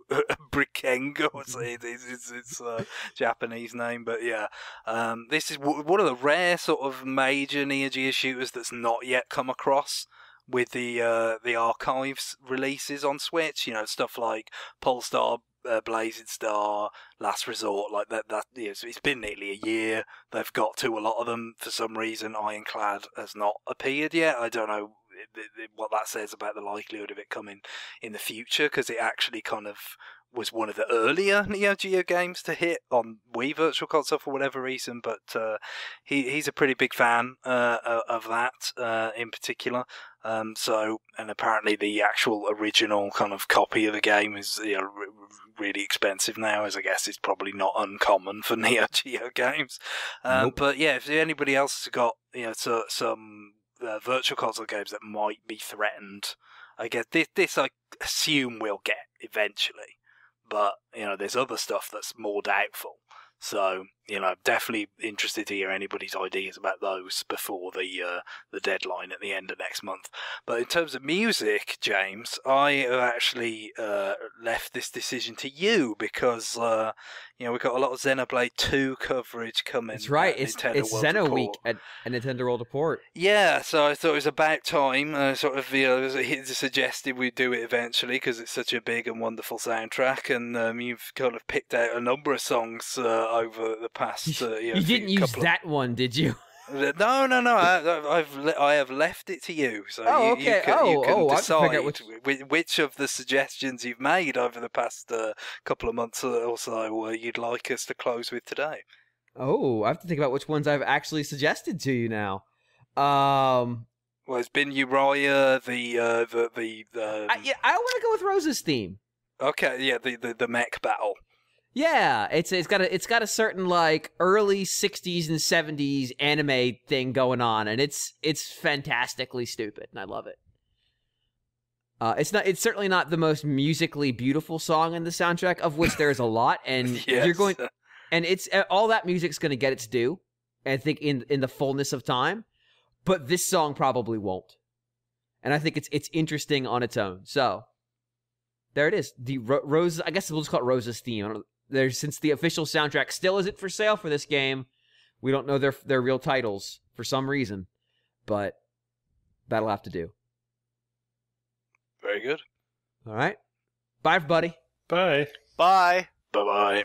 Brikengo, it's a Japanese name, but yeah. This is one of the rare sort of major Neo Geo shooters that's not yet come across with the archives releases on Switch. You know, stuff like Polestar, Blazing Star, Last Resort, like that. It's been nearly a year. They've got to a lot of them. For some reason, Ironclad has not appeared yet. I don't know what that says about the likelihood of it coming in the future, because it actually kind of was one of the earlier Neo Geo games to hit on Wii Virtual Console for whatever reason, but he's a pretty big fan of that in particular. And apparently the actual original kind of copy of the game is really expensive now, as I guess it's probably not uncommon for Neo Geo games. Nope. But yeah, if anybody else has got some virtual console games that might be threatened, I guess this I assume we'll get eventually. But, there's other stuff that's more doubtful. So, definitely interested to hear anybody's ideas about those before the deadline at the end of next month. But in terms of music, James, I have actually left this decision to you because, we've got a lot of Xenoblade 2 coverage coming. That's right. It's Xeno Week at Nintendo World Report. Yeah, so I thought it was about time. He suggested we do it eventually because it's such a big and wonderful soundtrack, and you've kind of picked out a number of songs over the past. You didn't use that one, did you? No. I have left it to you, so you can decide which of the suggestions you've made over the past couple of months or so you'd like us to close with today. Oh, I have to think about which ones I've actually suggested to you now. Well, it's been Uriah, I want to go with Rose's theme. Okay, yeah, the mech battle. Yeah, it's got a certain like early 60s and 70s anime thing going on, and it's fantastically stupid, and I love it. It's certainly not the most musically beautiful song in the soundtrack, of which there's a lot, and yes. it's all that music's going to get its due, I think, in the fullness of time, but this song probably won't, and I think it's interesting on its own. So there it is, the Rose. I guess we'll just call it Rose's theme. I don't know. Since the official soundtrack still isn't for sale for this game, we don't know their real titles for some reason, but that'll have to do. Very good. All right. Bye, everybody. Bye. Bye. Bye-bye.